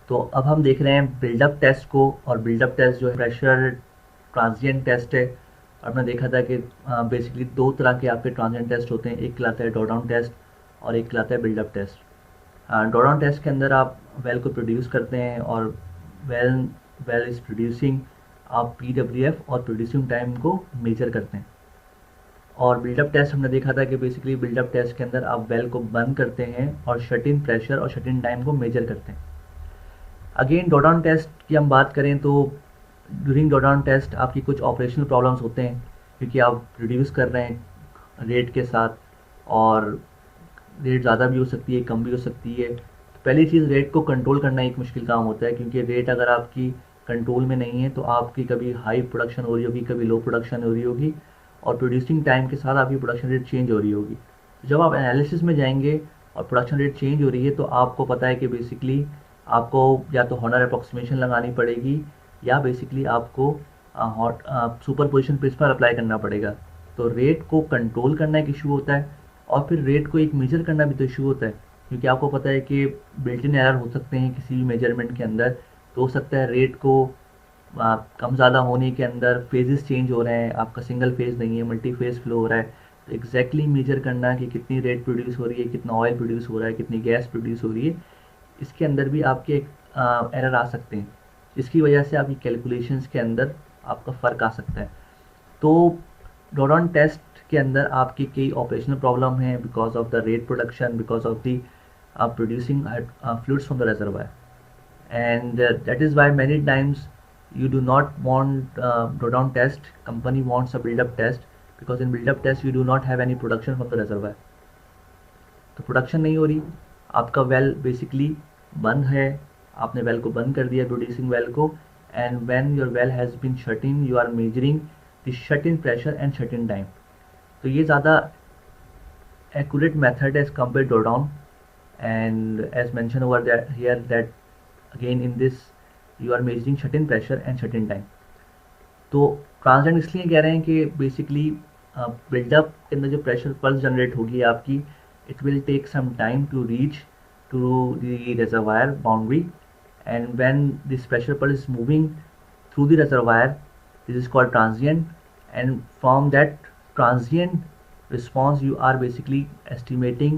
तो अब हम देख रहे हैं बिल्डअप टेस्ट को, और बिल्डअप टेस्ट जो है प्रेशर ट्रांजिएंट टेस्ट है। और हमने देखा था कि बेसिकली दो तरह के आपके ट्रांजिएंट टेस्ट होते हैं, एक कहलाता है ड्रॉडाउन टेस्ट और एक कहलाता है बिल्डअप टेस्ट। ड्रॉडाउन टेस्ट के अंदर आप वेल को प्रोड्यूस करते हैं और वेल वेल इज़ प्रोड्यूसिंग, आप पी और प्रोड्यूसिंग टाइम को मेजर करते हैं। और बिल्डअप टेस्ट हमने देखा था कि बेसिकली बिल्डअप टेस्ट के अंदर आप वेल को बंद करते हैं और शट इन प्रेशर और शट इन टाइम को मेजर करते हैं। अगेन ड्रॉडाउन टेस्ट की हम बात करें तो ड्यूरिंग ड्रॉडाउन टेस्ट आपकी कुछ ऑपरेशनल प्रॉब्लम्स होते हैं, क्योंकि आप रिड्यूस कर रहे हैं रेट के साथ, और रेट ज़्यादा भी हो सकती है, कम भी हो सकती है। तो पहली चीज़, रेट को कंट्रोल करना एक मुश्किल काम होता है, क्योंकि रेट अगर आपकी कंट्रोल में नहीं है तो आपकी कभी हाई प्रोडक्शन हो रही होगी, कभी लो प्रोडक्शन हो रही होगी, और प्रोड्यूसिंग टाइम के साथ आपकी प्रोडक्शन रेट चेंज हो रही होगी। तो जब आप एनालिसिस में जाएंगे और प्रोडक्शन रेट चेंज हो रही है तो आपको पता है कि बेसिकली आपको या तो हॉनर अप्रॉक्सीमेशन लगानी पड़ेगी, या बेसिकली आपको सुपर पोजिशन प्रिंसिपल अप्लाई करना पड़ेगा। तो रेट को कंट्रोल करना एक इशू होता है, और फिर रेट को एक मेजर करना भी तो इशू होता है, क्योंकि आपको पता है कि बिल्ट इन एरर हो सकते हैं किसी भी मेजरमेंट के अंदर। तो हो सकता है रेट को कम ज़्यादा होने के अंदर फेजेस चेंज हो रहे हैं, आपका सिंगल फेज नहीं है, मल्टी फेज फ्लो हो रहा है। तो एग्जैक्टली मेजर करना कि कितनी रेट प्रोड्यूस हो रही है, कितना ऑयल प्रोड्यूस हो रहा है, कितनी गैस प्रोड्यूस हो रही है, इसके अंदर भी आपके एरर आ सकते हैं, जिसकी वजह से आपकी कैलकुलेशंस के अंदर आपका फ़र्क आ सकता है। तो ड्रॉडाउन टेस्ट के अंदर आपकी कई ऑपरेशनल प्रॉब्लम हैं because of the rate production, because of the producing fluids from the reservoir, and that is why many times you do not want drawdown test. Company wants a build up test, because in build up test you do not have any production from the reservoir. तो production नहीं हो रही, आपका well basically बंद है, आपने well को बंद कर दिया, प्रोड्यूसिंग वेल को, and when your well has been shut in you are measuring the shut in pressure and shut in time. तो ये ज़्यादा एक्यूरेट मेथड है as compare draw down, and as mention over that here that again in this you are measuring shut in pressure and shut in time. तो ट्रांसजेंड इसलिए कह रहे हैं कि बेसिकली बिल्डअप के अंदर जो प्रेशर पल्स जनरेट होगी आपकी, it will take some time to reach to the reservoir boundary, and when this pressure pulse is moving through the reservoir, this is called transient, and from that transient response you are basically estimating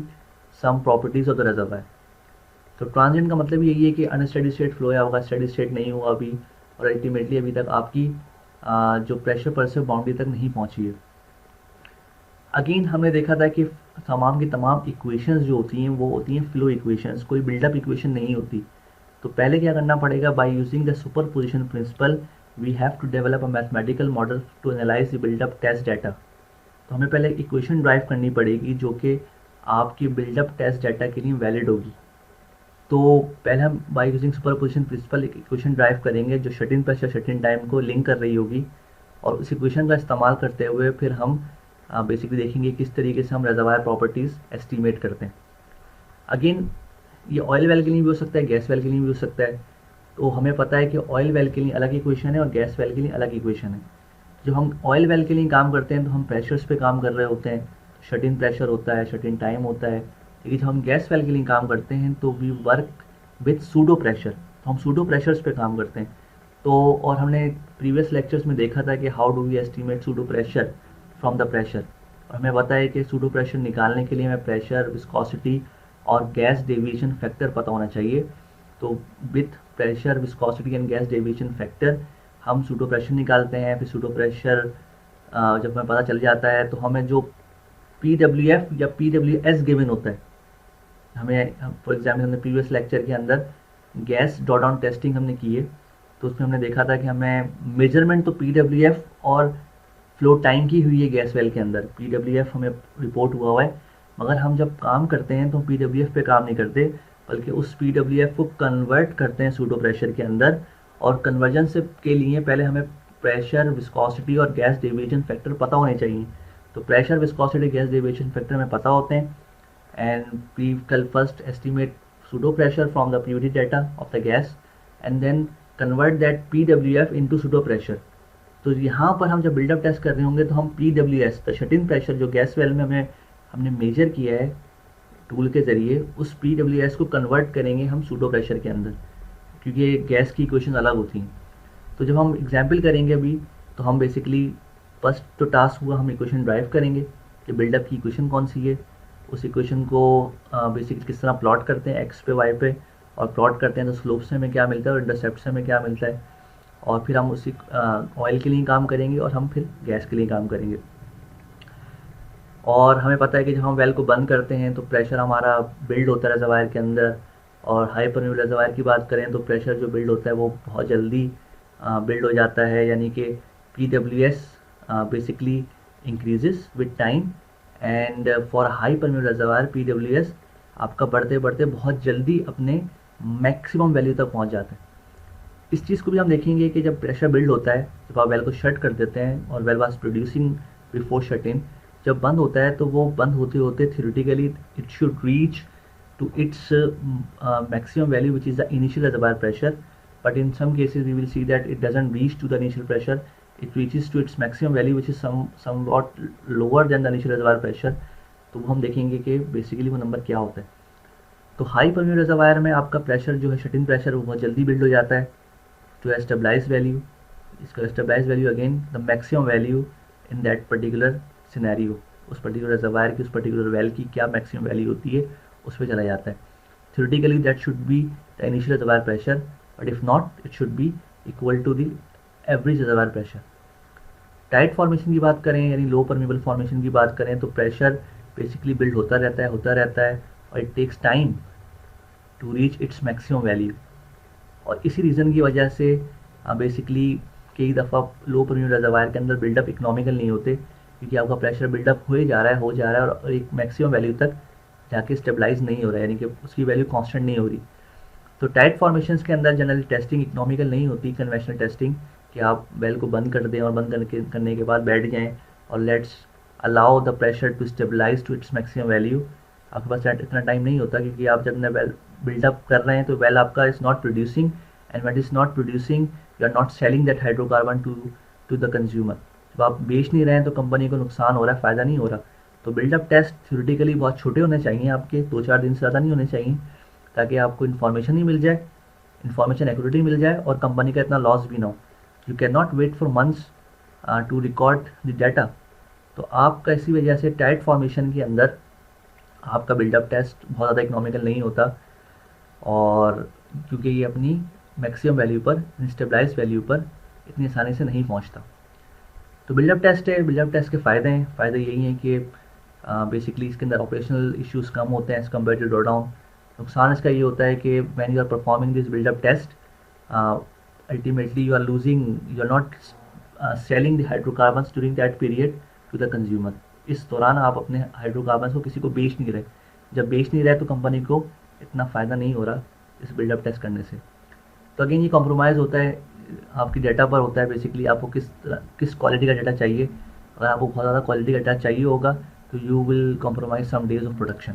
some properties of the reservoir. तो transient का मतलब यही है कि unsteady state flow है, होगा steady state नहीं हुआ अभी, और अल्टीमेटली अभी तक आपकी जो प्रेशर पल्स है बाउंड्री तक नहीं पहुंची है। अगेन हमने देखा था कि तमाम की तमाम इक्वेशंस जो होती हैं वो होती हैं फ्लो इक्वेशंस, कोई बिल्डअप इक्वेशन नहीं होती। तो पहले क्या करना पड़ेगा, by using the superposition principle we have to develop a mathematical model to analyse the buildup test data. तो हमें पहले इक्वेशन ड्राइव करनी पड़ेगी जो कि आपकी बिल्डअप टेस्ट डाटा के लिए वैलिड होगी। तो पहले हम by using superposition principle एक इक्वेशन ड्राइव करेंगे जो shut in pressure shut in time को लिंक कर रही होगी, और उस इक्वेशन का इस्तेमाल करते हुए फिर हम बेसिकली देखेंगे किस तरीके से हम रेजर्वायर प्रॉपर्टीज़ एस्टीमेट करते हैं। अगेन ये ऑयल वेल के लिए भी हो सकता है, गैस वेल के लिए भी हो सकता है। तो हमें पता है कि ऑयल वेल के लिए अलग इक्वेशन है और गैस वेल के लिए अलग इक्वेशन है। जब हम ऑयल वेल के लिए काम करते हैं तो हम प्रेशर्स पे काम कर रहे होते हैं, शट इन प्रेशर होता है, शट इन टाइम होता है। लेकिन जब हम गैस वेल के लिए काम करते हैं तो we work with pseudo pressure, तो हम सूडो प्रेशर्स पे काम करते हैं। तो और हमने प्रीवियस लेक्चर्स में देखा था कि how do we estimate pseudo pressure from the pressure, और हमें पता है कि सूडो प्रेशर निकालने के लिए हमें प्रेशर, विस्कोसिटी और गैस डेविएशन फैक्टर पता होना चाहिए। तो with pressure, viscosity and gas deviation factor हम सूडो प्रेशर निकालते हैं। फिर सूडो प्रेशर जब हमें पता चल जाता है तो हमें जो PWF या PWS गिवन होता है, हमें फॉर एग्जाम्पल हमने प्रीवियस लेक्चर के अंदर गैस ड्रॉ डाउन टेस्टिंग हमने की है, तो उसमें हमने देखा था कि हमें मेजरमेंट तो PWF और फ्लो टाइम की हुई है गैस वेल के अंदर, PWF हमें रिपोर्ट हुआ है, मगर हम जब काम करते हैं तो PWF पे काम नहीं करते, बल्कि उस PWF को कन्वर्ट करते हैं सूडो प्रेशर के अंदर। और कन्वर्जन से के लिए पहले हमें प्रेशर, विस्कोसिटी और गैस डेविएशन फैक्टर पता होने चाहिए। तो pressure, viscosity, gas deviation factor हमें पता होते हैं, and we can first estimate pseudo pressure from the purity data of the gas, and then convert that PWF into pseudo pressure. तो यहाँ पर हम जब बिल्डअप टेस्ट कर रहे होंगे तो हम PWS, the shut in pressure जो गैस वेल में हमने मेजर किया है टूल के ज़रिए, उस PWS को कन्वर्ट करेंगे हम सूडो प्रेशर के अंदर, क्योंकि गैस की इक्वेशन अलग होती हैं। तो जब हम एग्जाम्पल करेंगे अभी, तो हम बेसिकली फर्स्ट तो टास्क हुआ, हम इक्वेशन ड्राइव करेंगे कि बिल्डअप की इक्वेशन कौन सी है, उस इक्वेशन को बेसिकली किस तरह प्लॉट करते हैं एक्स पे वाई पे, और प्लॉट करते हैं तो स्लोप से हमें क्या मिलता है और इंटरसेप्ट से हमें क्या मिलता है, और फिर हम उसी ऑयल के लिए काम करेंगे और हम फिर गैस के लिए काम करेंगे। और हमें पता है कि जब हम वेल को बंद करते हैं तो प्रेशर हमारा बिल्ड होता है रिजर्वायर के अंदर, और हाई परमेबल रिजर्वायर की बात करें तो प्रेशर जो बिल्ड होता है वो बहुत जल्दी बिल्ड हो जाता है, यानी कि PWS basically increases with time, and for high permeable reservoir PWS आपका बढ़ते बढ़ते बहुत जल्दी अपने मैक्सिमम वैल्यू तक पहुंच जाता है। इस चीज़ को भी हम देखेंगे कि जब प्रेशर बिल्ड होता है, जब आप वेल को शट कर देते हैं और well was producing before shut in, जब बंद होता है तो वो बंद होते होते theoretically it should reach to its maximum value, which is the initial reservoir pressure, but in some cases we will see that it doesn't reach to the initial pressure, it reaches to its maximum value which is somewhat lower than the initial reservoir pressure। तो वो हम देखेंगे कि basically वो number क्या होता है। तो हाई परमेबल रिजर्वायर में आपका प्रेशर जो है शट इन प्रेशर वो बहुत जल्दी बिल्ड हो जाता है टू स्टेबलाइज वैल्यू, इसका stabilise value again the maximum value in that particular scenario, उस पर्टिकुलर रिजर्वायर की उस पर्टिकुलर वेल की क्या मैक्सिमम वैल्यू होती है उस पर चला जाता है। Theoretically that should be the initial reservoir pressure, but if not it should be equal to the average reservoir pressure। Tight formation की बात करें यानी लो परमेबल फॉर्मेशन की बात करें तो प्रेशर बेसिकली बिल्ड होता रहता है और it takes time to reach its maximum value, और इसी रीज़न की वजह से बेसिकली कई दफ़ा लो परमेबल रिजर्वायर के अंदर बिल्डअप इकोनॉमिकल नहीं होते, क्योंकि आपका प्रेशर बिल्डअप हो जा रहा है और एक मैक्सिमम वैल्यू तक जाके स्टेबलाइज नहीं हो रहा है, यानी कि उसकी वैल्यू कांस्टेंट नहीं हो रही। तो टाइट फॉर्मेशंस के अंदर जनरली टेस्टिंग इकोनॉमिकल नहीं होती, कन्वेंशनल टेस्टिंग, कि आप वेल को बंद कर दें और बंद करने के बाद बैठ जाएं और let's allow the pressure to stabilise to its maximum value. आपके पास इतना टाइम नहीं होता, क्योंकि आप जब वेल बिल्डअप कर रहे हैं तो वेल आपका is not producing, and when is not producing you are not selling that hydrocarbon to the consumer. जब आप बेच नहीं रहे हैं तो कंपनी को नुकसान हो रहा है, फ़ायदा नहीं हो रहा। तो बिल्डअप टेस्ट थ्योरेटिकली बहुत छोटे होने चाहिए आपके, 2-4 दिन से ज़्यादा नहीं होने चाहिए, ताकि आपको इन्फॉर्मेशन ही मिल जाए, इन्फॉर्मेशन एक्यूरेटली मिल जाए और कंपनी का इतना लॉस भी ना हो। You can not wait for months to record the data. तो आपका इसी वजह से टाइट फॉर्मेशन के अंदर आपका बिल्डअप टेस्ट बहुत ज़्यादा इकोनॉमिकल नहीं होता, और क्योंकि ये अपनी मैक्सिमम वैल्यू पर, स्टेबलाइज वैल्यू पर इतनी आसानी से नहीं पहुँचता। तो बिल्डअप टेस्ट है, बिल्डअप टेस्ट के फ़ायदे हैं, फ़ायदे यही हैं कि बेसिकली इसके अंदर ऑपरेशनल इश्यूज कम होते हैं as compare to draw down. नुकसान इसका ये होता है कि when you are performing this buildup test ultimately you are not selling the hydrocarbons during that period to the consumer. इस दौरान आप अपने हाइड्रोकार्बन्स को किसी को बेच नहीं रहे, जब बेच नहीं रहे तो कंपनी को इतना फ़ायदा नहीं हो रहा इस बिल्डअप टेस्ट करने से। तो अगेन ये कॉम्प्रोमाइज़ होता है आपकी डाटा पर होता है, बेसिकली आपको किस क्वालिटी का डाटा चाहिए। अगर आपको बहुत ज़्यादा क्वालिटी का डाटा चाहिए होगा तो you will compromise some days of production.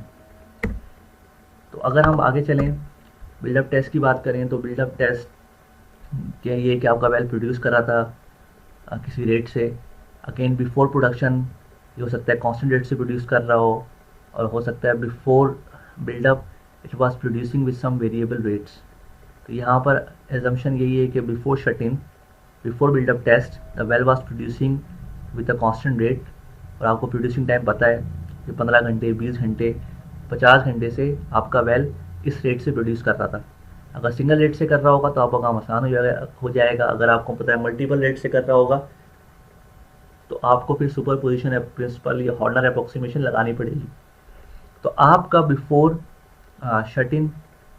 तो अगर हम आगे चलें बिल्डअप टेस्ट की बात करें तो बिल्डअप टेस्ट क्या ये कि आपका वेल प्रोड्यूस कर रहा था किसी रेट से, अगेन बिफोर प्रोडक्शन ये हो सकता है कांस्टेंट रेट से प्रोड्यूस कर रहा हो, और हो सकता है before buildup it was producing with some variable rates. तो यहाँ पर एजम्पशन यही है कि before shut in, before buildup test the well was producing with a constant rate, और आपको प्रोड्यूसिंग टाइम पता है कि 15 घंटे, 20 घंटे, 50 घंटे से आपका वेल इस रेट से प्रोड्यूस कर रहा था। अगर सिंगल रेट से कर रहा होगा तो आपका काम आसान हो जाएगा। अगर आपको पता है मल्टीपल रेट से कर रहा होगा तो आपको फिर सुपर पोजिशन प्रिंसिपल या हॉर्नर अप्रोक्सीमेशन लगानी पड़ेगी। तो आपका बिफोर शट इन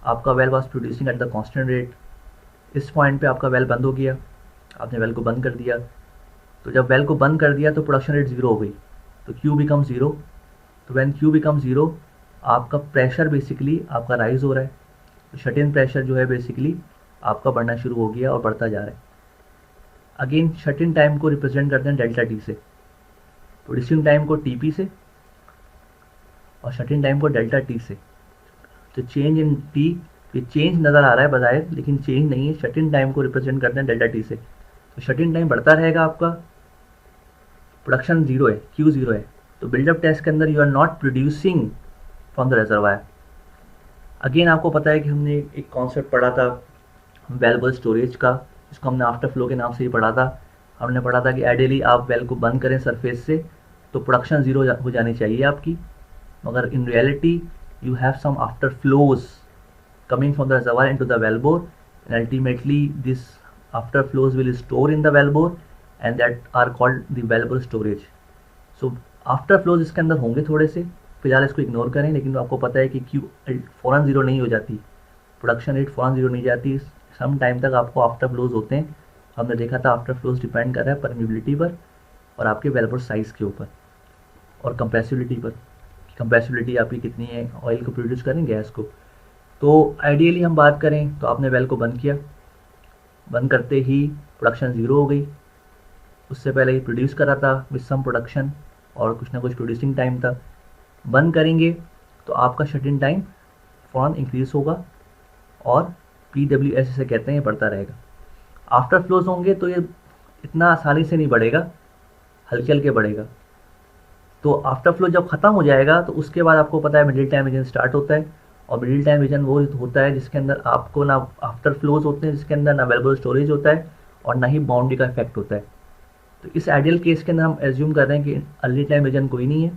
आपका well was producing at the constant rate, इस पॉइंट पे आपका वेल बंद हो गया, आपने वेल को बंद कर दिया। तो जब वेल को बंद कर दिया तो प्रोडक्शन रेट ज़ीरो हो गई, तो Q बिकम ज़ीरो। तो व्हेन Q बिकम ज़ीरो आपका प्रेशर बेसिकली आपका राइज हो रहा है, तो शट इन प्रेशर जो है बेसिकली आपका बढ़ना शुरू हो गया और बढ़ता जा रहा है। अगेन शट इन टाइम को रिप्रेजेंट करते हैं डेल्टा टी से, प्रोड्यूसिंग टाइम को TP से और शट इन टाइम को डेल्टा टी से। तो चेंज इन टी, ये चेंज नज़र आ रहा है बजाय, लेकिन चेंज नहीं है। शट इन टाइम को रिप्रेजेंट करते हैं डेल्टा टी से। तो शट इन टाइम बढ़ता रहेगा, आपका प्रोडक्शन ज़ीरो है, Q ज़ीरो है। तो बिल्डअप टेस्ट के अंदर you are not producing from the reservoir. Again आपको पता है कि हमने एक कॉन्सेप्ट पढ़ा था वेलेबल स्टोरेज का, जिसको हमने आफ्टर फ्लो के नाम से ही पढ़ा था। हमने पढ़ा था कि आइडियली आप वेल को बंद करें सरफेस से तो प्रोडक्शन ज़ीरो हो जानी चाहिए आपकी, मगर in reality you have some after flows coming from the reservoir into the wellbore, and ultimately this after flows will store in the wellbore and that are called the wellbore storage. So after flows इसके अंदर होंगे थोड़े से, फिलहाल इसको ignore करें, लेकिन आपको पता है कि क्यू फ़ौरन ज़ीरो नहीं हो जाती, प्रोडक्शन रेट फ़ौरन ज़ीरो नहीं जाती, सम टाइम तक आपको आफ्टर फ्लोज होते हैं। हमने देखा था आफ्टर फ्लोज डिपेंड कर रहा है परमिबिलिटी पर और आपके वेलबोर साइज़ के ऊपर और कंप्रेसिबिलिटी पर, कंप्रेसिबिलिटी आपकी कितनी है ऑयल को प्रोड्यूस करें गैस को। तो आइडियली हम बात करें तो आपने वेल को बंद किया, बंद करते ही प्रोडक्शन ज़ीरो हो गई, उससे पहले ही प्रोड्यूस करा था विद सम प्रोडक्शन और कुछ ना कुछ प्रोड्यूसिंग टाइम था। बंद करेंगे तो आपका शट इन टाइम फ़ौरन इंक्रीज होगा और PWS इसे कहते हैं, ये बढ़ता रहेगा। आफ्टर फ्लोज होंगे तो ये इतना आसानी से नहीं बढ़ेगा, हल्के हल्के बढ़ेगा। तो आफ्टर फ्लो जब ख़त्म हो जाएगा तो उसके बाद आपको पता है मिडिल टाइम रीजन स्टार्ट होता है, और मिडिल टाइम रीजन वो होता है जिसके अंदर आपको ना आफ्टर फ्लोज होते हैं, जिसके अंदर ना अवेलेबल स्टोरेज होता है और ना ही बाउंड्री का इफेक्ट होता है। तो इस आइडियल केस के अंदर हम एज्यूम कर रहे हैं कि अर्ली टाइम रीजन कोई नहीं है,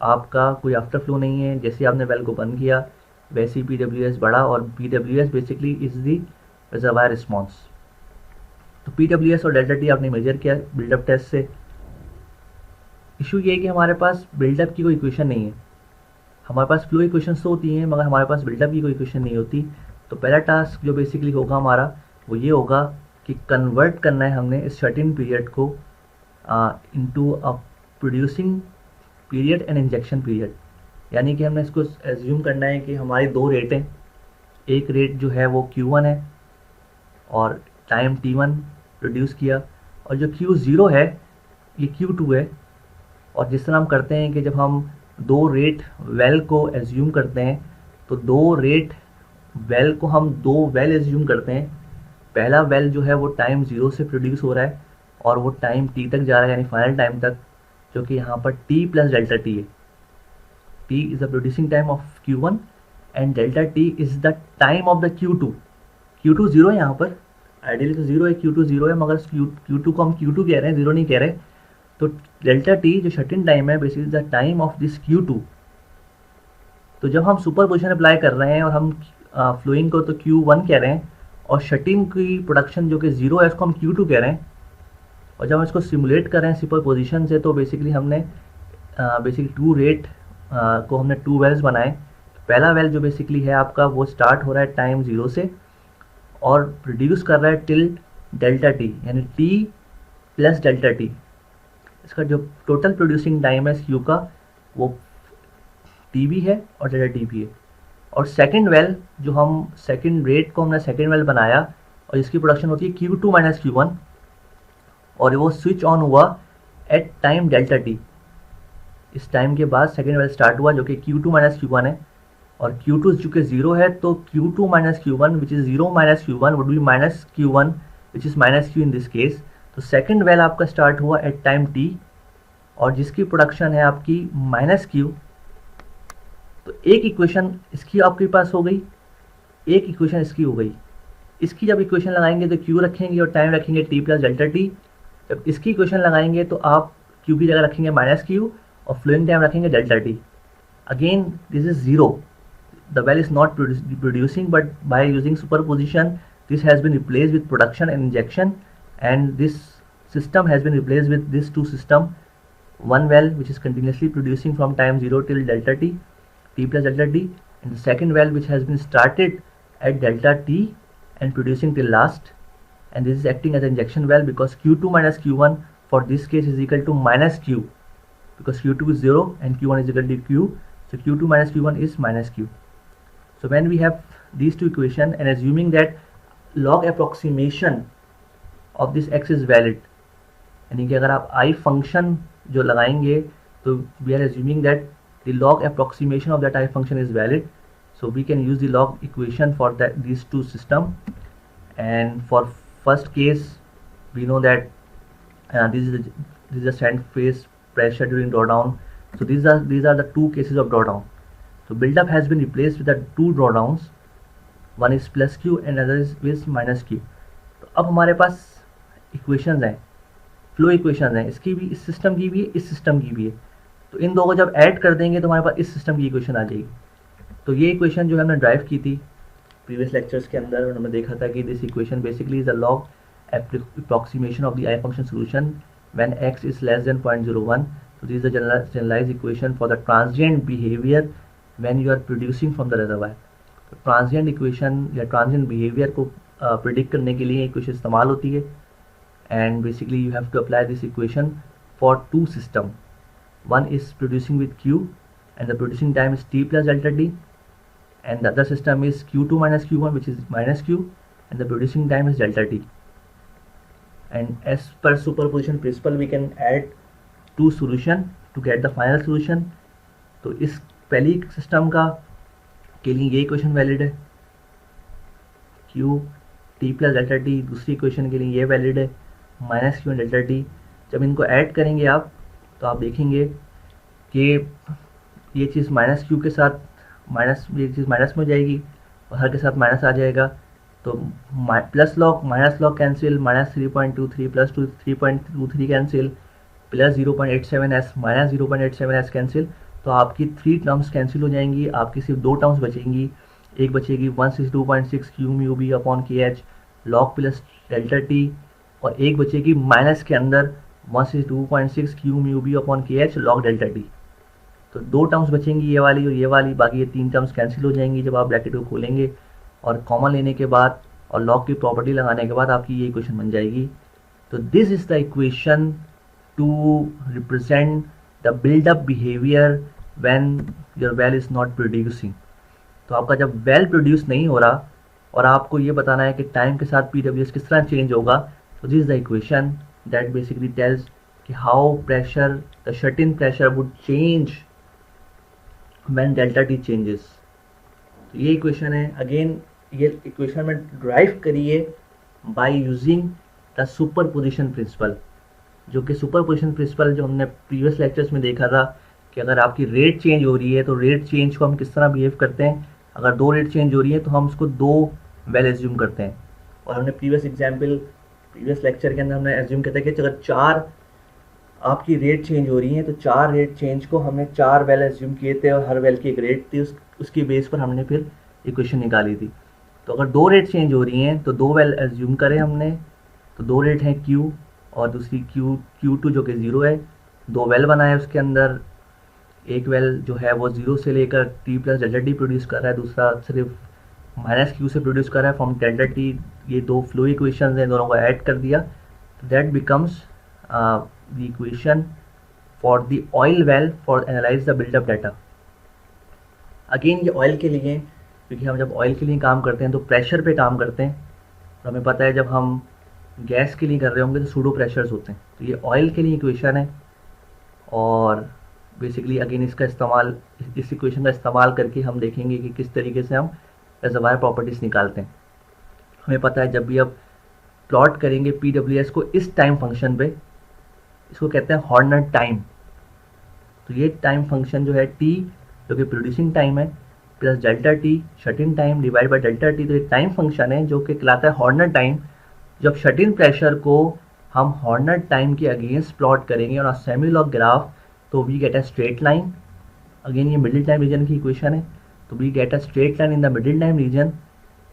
आपका कोई आफ्टर फ्लो नहीं है, जैसे आपने वेल को बंद किया वैसे ही PWS बढ़ा, और PWS basically is the reservoir response. तो PWS और डेल्टा टी आपने मेजर किया बिल्डअप टेस्ट से। इशू ये है कि हमारे पास बिल्डअप की कोई इक्वेशन नहीं है, हमारे पास फ्लो इक्वेशंस तो होती हैं मगर हमारे पास बिल्डअप की कोई इक्वेशन नहीं होती। तो पहला टास्क जो बेसिकली होगा हमारा वो ये होगा कि कन्वर्ट करना है हमने इस शट-इन पीरियड को into a producing period and injection period. यानी कि हमने इसको एज्यूम करना है कि हमारी दो रेट हैं, एक रेट जो है वो Q1 है और टाइम T1 प्रोड्यूस किया, और जो Q0 है ये Q2 है। और जिस तरह हम करते हैं कि जब हम दो रेट वेल को एज्यूम करते हैं तो दो रेट वेल को हम दो वेल एज्यूम करते हैं। पहला वेल जो है वो टाइम 0 से प्रोड्यूस हो रहा है और वो टाइम T तक जा रहा है, यानी फाइनल टाइम तक, जो कि यहाँ पर T प्लस डेल्टा T है। T is the producing time of Q1 and delta T is the time of the Q2। Q2 0 है यहाँ पर, आइडियली तो 0 है, Q2 0 है, मगर Q2 को हम Q2 कह रहे हैं, 0 नहीं कह रहे। तो डेल्टा T जो शट इन टाइम है basically the time of this Q2। तो जब हम सुपर पोजिशन अप्लाई कर रहे हैं और हम फ्लोइंग को तो Q1 कह रहे हैं और शट इन की प्रोडक्शन जो कि 0 है उसको हम Q2 कह रहे हैं, और जब हम इसको सिमुलेट कर रहे हैं सुपर पोजिशन से तो बेसिकली हमने बेसिकली टू रेट को हमने टू वेल्स बनाए। पहला वेल जो बेसिकली है आपका वो स्टार्ट हो रहा है टाइम 0 से और प्रोड्यूस कर रहा है टिल डेल्टा T, यानी T प्लस डेल्टा T। इसका जो टोटल प्रोड्यूसिंग टाइम है Q का वो T भी है और डेल्टा T भी है। और सेकंड वेल जो हम सेकंड रेट को हमने सेकंड वेल बनाया और इसकी प्रोडक्शन होती है Q2 माइनस Q1, और वो स्विच ऑन हुआ एट टाइम डेल्टा T। इस टाइम के बाद सेकंड वेल स्टार्ट हुआ जो कि Q2 माइनस Q1 है, और Q2 जो कि 0 है तो Q2 minus Q1 which is 0 minus Q1 would be minus Q1 which is minus Q in this case. तो सेकंड वेल आपका स्टार्ट हुआ एट टाइम T और जिसकी प्रोडक्शन है आपकी माइनस Q। तो एक इक्वेशन इसकी आपके पास हो गई, एक इक्वेशन इसकी हो गई। इसकी जब इक्वेशन लगाएंगे तो Q रखेंगे और टाइम रखेंगे T प्लस डेल्टा T। जब इसकी इक्वेशन लगाएंगे तो आप Q की जगह रखेंगे माइनस Q और फ्लोइंग टाइम रखेंगे delta T। Again this is 0, the well is not producing, but by using superposition this has been replaced with production and injection, and this system has been replaced with this two system, one well which is continuously producing from time 0 till delta T, T plus delta T, and the second well which has been started at delta T and producing till last, and this is acting as an injection well because Q2 minus Q1 for this case is equal to minus Q, because Q2 is 0 and Q1 is equal to Q, so Q2 minus Q1 is minus Q. So when we have these two equations and assuming that log approximation of this x is valid, यानी कि अगर आप I function जो लगाएंगे तो we are assuming that the log approximation of that I function is valid, so we can use the log equation for that these two system. And for first case we know that this is a sand phase pressure during drawdown, so these are the two cases of drawdown. So buildup has been replaced with the two drawdowns, one is plus Q and other is minus Q. तो अब हमारे पास equations हैं, flow equations हैं, इसकी भी, इस system की भी है, इस सिस्टम की भी है। तो इन दो को जब ऐड कर देंगे तो हमारे पास इस सिस्टम की इक्वेशन आ जाएगी। तो ये इक्वेशन जो है हमने ड्राइव की थी प्रीवियस लेक्चर्स के अंदर, और हमने देखा था कि this equation basically is the log approximation of the I function solution when x is less than 0.01. So this is the generalized equation for the transient behavior when you are producing from the reservoir. तो transient equation या transient behaviour को predict करने के लिए equation इस्तेमाल होती है, and basically you have to apply this equation for two system. One is producing with Q and the producing time is T plus delta T, and the other system is Q2 minus Q1 which is minus Q, and the producing time is delta T. And as per superposition principle we can add two solution to get the final solution. तो इस पहली system का के लिए ये equation valid है, Q T plus delta T. दूसरी equation के लिए ये वैलिड है, माइनस Q डेल्टा T. जब इनको ऐड करेंगे आप तो आप देखेंगे कि ये चीज़ माइनस क्यू के साथ माइनस, ये चीज़ माइनस में हो जाएगी और हर के साथ माइनस आ जाएगा. तो plus log minus log cancel, minus 3.23 plus 3.23 cancel, plus 0.87s minus 0.87s cancel. तो आपकी 3 टर्म्स कैंसिल हो जाएंगी, आपकी सिर्फ 2 टर्म्स बचेंगी. एक बचेगी 162.6 क्यू म्यू बी अपॉन के H log plus delta T, और एक बचेगी माइनस के अंदर 162.6 क्यू म्यू बी अपॉन के एच लॉग डेल्टा टी. तो 2 टर्म्स बचेंगी, ये वाली और ये वाली, बाकी ये 3 टर्म्स कैंसिल हो जाएंगी जब आप ब्रैकेट को खोलेंगे. और कॉमन लेने के बाद और लॉग की प्रॉपर्टी लगाने के बाद आपकी ये इक्वेशन बन जाएगी. तो this is the equation to represent the buildup behaviour when your well is not producing. तो आपका जब वेल प्रोड्यूस नहीं हो रहा और आपको ये बताना है कि टाइम के साथ PWS किस तरह चेंज होगा, तो this is the equation that basically tells कि how pressure, the shut-in pressure would change when delta T changes. तो ये इक्वेशन है. अगेन ये इक्वेशन में ड्राइव करिए by using the superposition principle, जो कि superposition principle जो हमने प्रीवियस लेक्चर्स में देखा था कि अगर आपकी रेट चेंज हो रही है तो रेट चेंज को हम किस तरह बिहेव करते हैं. अगर 2 रेट चेंज हो रही है तो हम उसको 2 वेल एज्यूम करते हैं. और हमने प्रीवियस लेक्चर के अंदर हमने एज्यूम किया था कि अगर 4 आपकी रेट चेंज हो रही है तो 4 रेट चेंज को हमने 4 वेल एज्यूम किए थे और हर वेल की एक रेट थी, उसकी बेस पर हमने फिर इक्वेशन निकाली थी. तो अगर 2 रेट चेंज हो रही हैं तो 2 वेल एज्यूम करें हमने, तो 2 रेट हैं Q और दूसरी Q2 जो कि 0 है. 2 वेल बनाए उसके अंदर, एक वेल जो है वो 0 से लेकर T plus delta T produce कर रहा है, दूसरा सिर्फ माइनस Q से प्रोड्यूस कर रहा है फ्रॉम डेल्टा T. ये 2 फ्लो इक्वेशंस हैं, दोनों को ऐड कर दिया. That becomes the equation for the oil well for analyse the buildup data. Again ये ऑयल के लिए, क्योंकि हम जब ऑयल के लिए काम करते हैं तो प्रेशर पे काम करते हैं, और हमें पता है जब हम गैस के लिए कर रहे होंगे तो सूडो प्रेशर्स होते हैं. तो ये ऑयल के लिए इक्वेशन है, और बेसिकली अगेन इसका इस्तेमाल, इस इक्वेशन का इस्तेमाल करके हम देखेंगे कि किस तरीके से हम रिजर्वायर प्रॉपर्टीज़ निकालते हैं. हमें पता है जब भी आप प्लॉट करेंगे PWS को इस टाइम फंक्शन पे, इसको कहते हैं हॉर्नर टाइम. तो ये टाइम फंक्शन जो है T जो कि प्रोड्यूसिंग टाइम है plus delta T shut in time divide by delta T, तो ये टाइम फंक्शन है जो कि कहलाता है हॉर्नर टाइम. जब शट इन प्रेशर को हम हॉर्नर टाइम के अगेंस्ट प्लॉट करेंगे और सेमी लॉग ग्राफ, तो we get a straight line. Again ये मिडिल टाइम रीजन की इक्वेशन है. तो we get a straight line in the middle time region,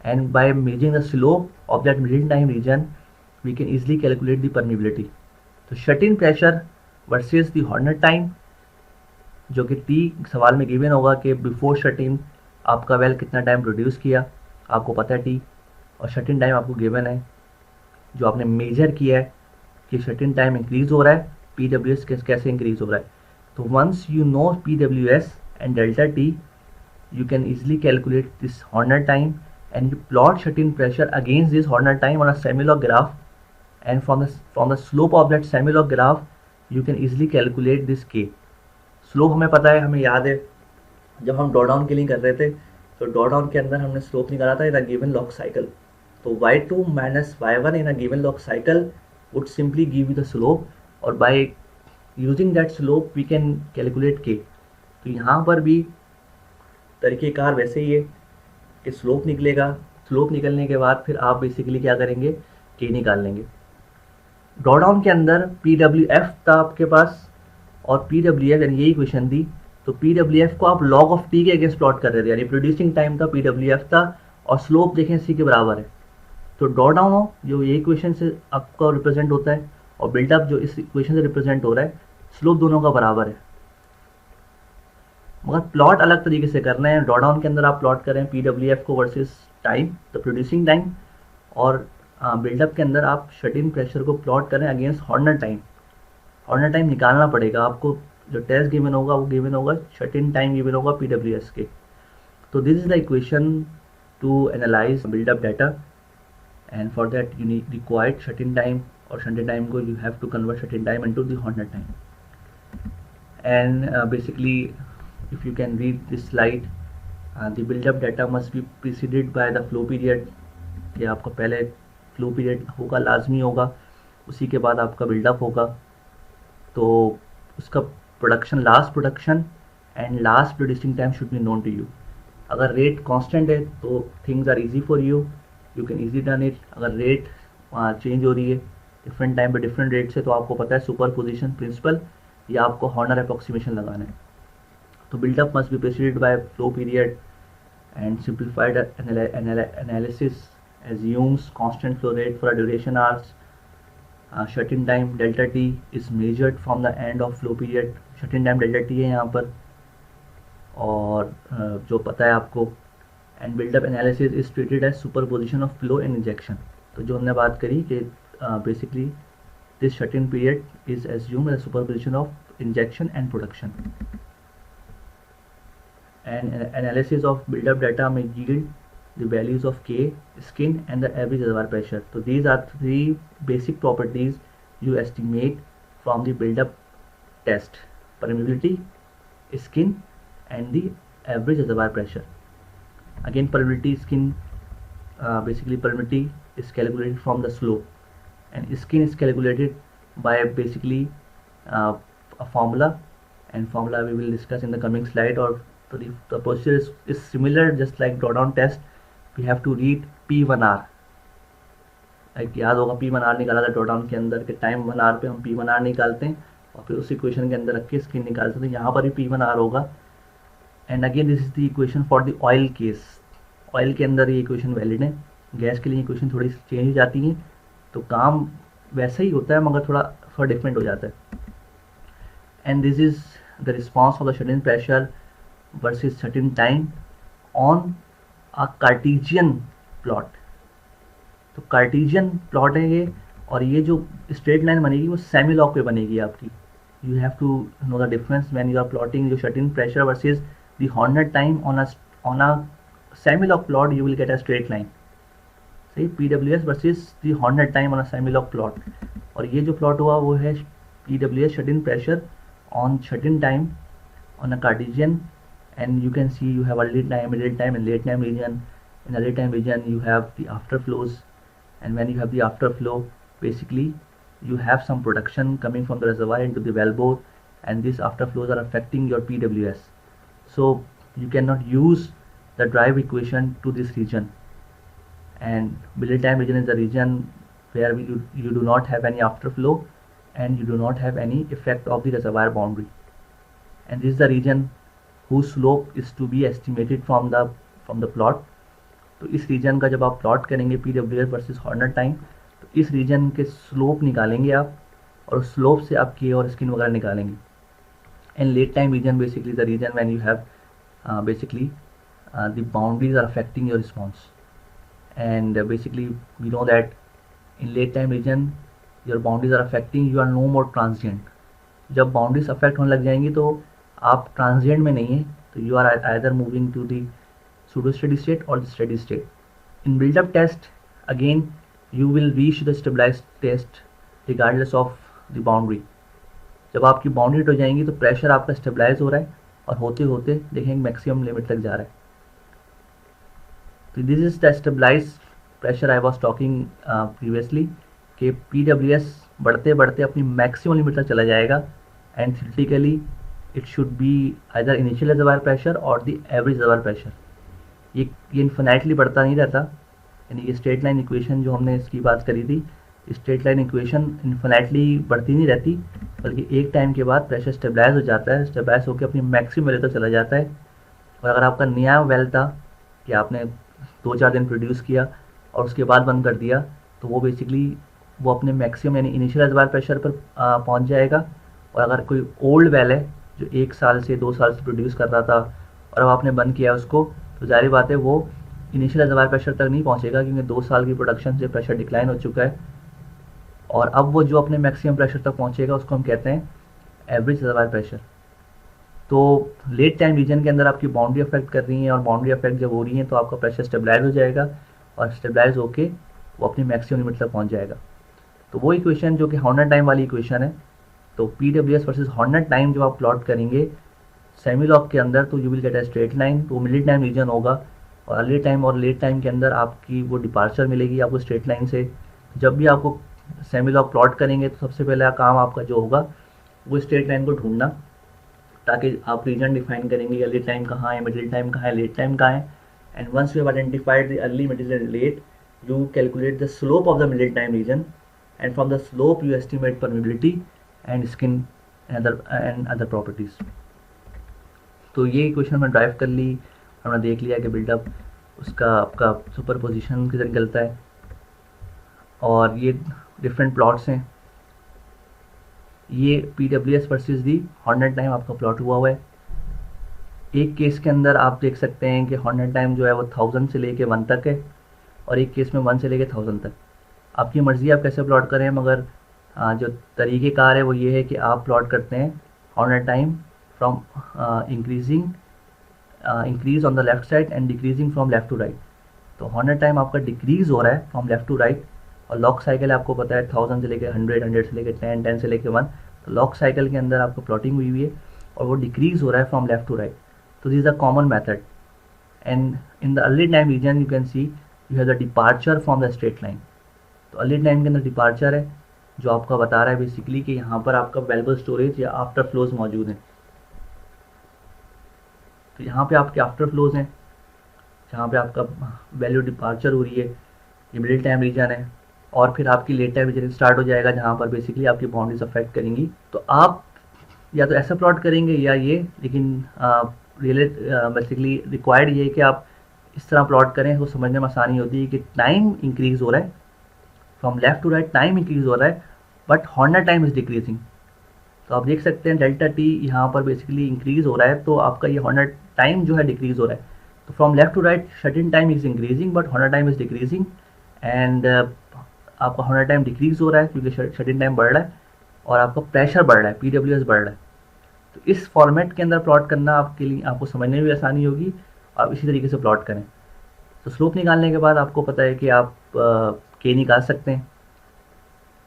and by measuring the slope of that middle time region we can easily calculate the permeability. तो shut-in pressure versus the Horner time, जो कि T सवाल में given होगा कि before शट-इन आपका well कितना time produce किया, आपको पता है T, और शट-इन टाइम आपको गिवन है जो आपने मेजर किया है कि शट-इन टाइम इंक्रीज हो रहा है, PWS कैसे इंक्रीज हो रहा है. तो once you know PWS and delta T, you can easily calculate this Horner time, and you plot shut-in pressure against this Horner time on a semi-log graph, and from the slope of that semi-log graph you can easily calculate this K. Slope हमें पता है, हमें याद है जब हम drawdown के लिए कर रहे थे तो ड्रॉडाउन के अंदर हमने स्लोप निकाला था in a given log cycle. तो y2 minus y1 in a given log cycle would simply give you the slope, और by using that slope we can calculate K. तो यहाँ पर भी तरीक़ेकार वैसे ही है कि स्लोप निकलेगा स्लोप निकलने के बाद फिर आप बेसिकली क्या करेंगे, के निकाल लेंगे। ड्रॉडाउन के अंदर पी डब्ल्यू एफ था आपके पास और पी डब्ल्यू एफ, यानी यही क्वेश्चन थी, तो पी डब्ल्यू एफ को आप लॉग ऑफ टी के अगेंस्ट प्लॉट कर रहे थे, यानी प्रोड्यूसिंग टाइम था, पी डब्ल्यू एफ था, और स्लोप देखें सी के बराबर है। तो ड्रॉडाउन हो जो यही क्वेश्चन से आपका रिप्रेजेंट होता है, और बिल्डअप जो इस इक्वेशन से रिप्रेजेंट हो रहा है, स्लोप दोनों का बराबर है। मगर प्लॉट अलग तरीके से करना है। ड्रॉडाउन के अंदर आप प्लॉट करें पी डब्ल्यू एफ को versus time, the producing time, और बिल्डअप के अंदर आप शट इन प्रेशर को प्लॉट करें against Horner time. Horner time निकालना पड़ेगा आपको, जो टेस्ट गिवन होगा वो गिवन होगा, शट इन टाइम गिवन होगा पी डब्ल्यू एस के। तो this is the equation to analyse buildup data, and for that you need required shut-in time, or shut-in time को you have to convert shut-in time into the Horner time. And basically if you can read this slide, the build-up data must be preceded by the flow period, कि आपका पहले flow period होगा, लाजमी होगा, उसी के बाद आपका build-up होगा। तो उसका production, last production and last producing time should be known to you. अगर rate constant है तो things are easy for you, you can easy done it. अगर रेट चेंज हो रही है डिफरेंट टाइम पे डिफरेंट रेट से, तो आपको पता है सुपर पोजिशन प्रिंसिपल या आपको हॉर्नर अप्रोक्सीमेशन लगाना है। तो buildup must be preceded by flow period and simplified analysis assumes constant flow rate for a duration hours. Shut-in time delta t is measured from the end of flow period. Shut-in time delta t है यहाँ पर, और जो पता है आपको, and buildup analysis is treated as superposition of flow and injection. तो जो हमने बात करी कि basically this shut in period is assumed as superposition of injection and production. And analysis of buildup data में yield the values of K, skin and the average reservoir pressure. तो these are three basic properties you estimate from the buildup test: permeability, skin and the average reservoir pressure. Again, permeability skin, basically permeability is calculated from the slope, and skin is calculated by basically a formula, and formula we will discuss in the coming slide. Or the procedure is similar, just like drawdown test. We have to read P1R. एक याद होगा P1R निकाला था drawdown के अंदर के time 1R पे हम P1R निकालते हैं और फिर उस इक्वेशन के अंदर रख के स्किन निकालते हैं। यहाँ पर भी P1R होगा। And again this is the equation for the oil case. Oil के अंदर ये इक्वेशन वैलिड है, गैस के लिए इक्वेशन थोड़ी चेंज हो जाती है, तो काम वैसा ही होता है मगर थोड़ा डिफरेंट हो जाता है। And this is the response of the shut in pressure versus shut in time on a Cartesian plot. तो कार्टेशियन प्लॉट है ये, और ये जो स्ट्रेट लाइन बनेगी वो सेमी लॉग पे बनेगी आपकी। You have to know the difference when you are plotting जो shut in pressure versus the Horner time on a semi log plot, you will get a straight line. सही, PWS versus the Horner time on a semi log plot. और ये जो plot हुआ वो है PWS shut in pressure on shut in time on a Cartesian, and you can see you have early time, middle time and late time region. In the late time region you have the after flows, and when you have the after flow, basically you have some production coming from the reservoir into the wellbore, and these after flows are affecting your PWS. So you cannot use the drive equation to this region, and middle time region is the region where you do not have any afterflow and you do not have any effect of the reservoir boundary, and this is the region whose slope is to be estimated from the plot. तो इस reason का जब आप plot करेंगे PWS versus Horner time, तो इस reason के slope निकालेंगे आप, और स्लोप से आप के और स्किन वगैरह निकालेंगे। And late time region basically the region when you have basically the boundaries are affecting your response, and basically we know that in late time region your boundaries are affecting, you are no more transient. जब boundaries affect होने लग जाएंगी तो आप transient में नहीं है, तो you are either moving to the pseudo steady state or the steady state. In build up test again you will reach the stabilized test regardless of the boundary. जब आपकी बाउंड्री हो जाएंगी तो प्रेशर आपका स्टेबलाइज हो रहा है, और होते होते देखेंगे मैक्सिमम लिमिट तक जा रहा है। तो this is the stabilised pressure I was talking previously, कि PWS बढ़ते बढ़ते अपनी मैक्सिमम लिमिट तक चला जाएगा, and theoretically it should be either initial reservoir pressure और द एवरेज रिजर्वायर प्रेशर। ये इन्फिनाइटली बढ़ता नहीं रहता, यानी कि स्ट्रेट लाइन इक्वेशन जो हमने इसकी बात करी थी, स्ट्रेट लाइन इक्वेशन इन्फिनेटली बढ़ती नहीं रहती, बल्कि एक टाइम के बाद प्रेशर स्टेबलाइज हो जाता है, स्टेबलाइज होकर अपनी मैक्सिमम वैल्यू तक चला जाता है। और अगर आपका नया वेल था कि आपने 2-4 दिन प्रोड्यूस किया और उसके बाद बंद कर दिया, तो वो बेसिकली वो अपने मैक्सिमम यानी इनिशियल रिजर्वायर प्रेशर पर पहुंच जाएगा। और अगर कोई ओल्ड वेल है जो 1 साल से 2 साल से प्रोड्यूस कर रहा था और अब आपने बंद किया उसको, तो जाहिर बात है वो इनिशियल रिजर्वायर प्रेशर तक नहीं पहुंचेगा, क्योंकि 2 साल की प्रोडक्शन से प्रेशर डिक्लाइन हो चुका है। और अब वो जो अपने मैक्सिमम प्रेशर तक पहुंचेगा उसको हम कहते हैं एवरेज रिजर्वायर प्रेशर। तो लेट टाइम रीजन के अंदर आपकी बाउंड्री अफेक्ट कर रही है, और बाउंड्री अफेक्ट जब हो रही है तो आपका प्रेशर स्टेबलाइज हो जाएगा, और स्टेबलाइज होके वो अपनी मैक्सिमम लिमिट तक पहुंच जाएगा। तो वो इक्वेशन जो कि हॉर्नर टाइम वाली इक्वेशन है, तो P W S versus Horner time जब आप प्लॉट करेंगे सेमी लॉग के अंदर, तो you will get a straight line, तो मिडिल टाइम रीजन होगा, और अर्ली टाइम और लेट टाइम के अंदर आपकी वो डिपार्चर मिलेगी आपको स्ट्रेट लाइन से। जब भी आपको सेमी लॉग प्लॉट करेंगे तो सबसे पहला काम आपका जो होगा वो स्ट्रेट लाइन को ढूंढना, ताकि आप रीजन डिफाइन करेंगे अर्ली टाइम कहाँ है, मिडिल टाइम कहाँ है, लेट टाइम कहाँ है। And once you have identified the early, middle and late, you calculate the slope of the middle time region, and from the slope you estimate permeability and skin and other properties. तो ये equation में drive कर ली, हमने देख लिया कि buildup उसका आपका सुपरपोजिशन किधर निकलता है, और ये डिफरेंट प्लॉट्स हैं। ये पी डब्ल्यू एस वर्सेज दी हॉर्नर टाइम आपका प्लॉट हुआ है। एक केस के अंदर आप देख सकते हैं कि हॉर्नर टाइम जो है वो 1000 से लेके 1 तक है, और एक केस में 1 से लेके 1000 तक। आपकी मर्ज़ी आप कैसे प्लॉट करें, मगर जो तरीक़ेकार है वो ये है कि आप प्लॉट करते हैं Horner time from increase on the left side and decreasing from left to right. तो हॉर्नर टाइम आपका डिक्रीज़ हो रहा है फ्रॉम लेफ्ट टू राइट, और लॉक साइकिल आपको पता है 1000 से लेके 100, 100 से लेके 10, 10 से लेके 1, तो लॉक साइकिल के अंदर आपको प्लॉटिंग हुई हुई है और वो डिक्रीज़ हो रहा है फ्रॉम लेफ्ट टू राइट। तो this is a common method, and in the early time region you can see you have the departure from the straight line. तो अर्ली टाइम के अंदर डिपार्चर है जो आपका बता रहा है बेसिकली कि यहाँ पर आपका वैल्यूबल स्टोरेज या आफ्टर फ्लोज मौजूद हैं। तो यहाँ पे आपके आफ्टर फ्लोज हैं जहाँ पे आपका वैल्यू डिपार्चर हो रही है, ये मिडिल टाइम रीजन है, और फिर आपकी लेट टाइम रीजन स्टार्ट हो जाएगा जहाँ पर बेसिकली आपकी बाउंड्रीज अफेक्ट करेंगी। तो आप या तो ऐसा प्लॉट करेंगे या ये, लेकिन बेसिकली रिक्वायर्ड ये है कि आप इस तरह प्लॉट करें, वो समझने में आसानी होती है कि टाइम इंक्रीज हो रहा है from left to right, time increase हो रहा है but Horner time is decreasing. तो आप देख सकते हैं डेल्टा टी यहाँ पर बेसिकली इंक्रीज हो रहा है, तो आपका ये हॉर्नर टाइम जो है डिक्रीज हो रहा है। तो from left to right shut in time is increasing but Horner time is decreasing, and आपका हॉर्नर टाइम डिक्रीज हो रहा है क्योंकि शट इन टाइम बढ़ रहा है और आपका प्रेशर बढ़ रहा है, पी डब्ल्यू एस बढ़ रहा है। तो इस फॉर्मेट के अंदर प्लॉट करना आपके लिए आपको समझने में भी आसानी होगी, आप इसी तरीके से प्लॉट करें। तो स्लोप निकालने के बाद आपको पता है कि आप के निकाल सकते हैं,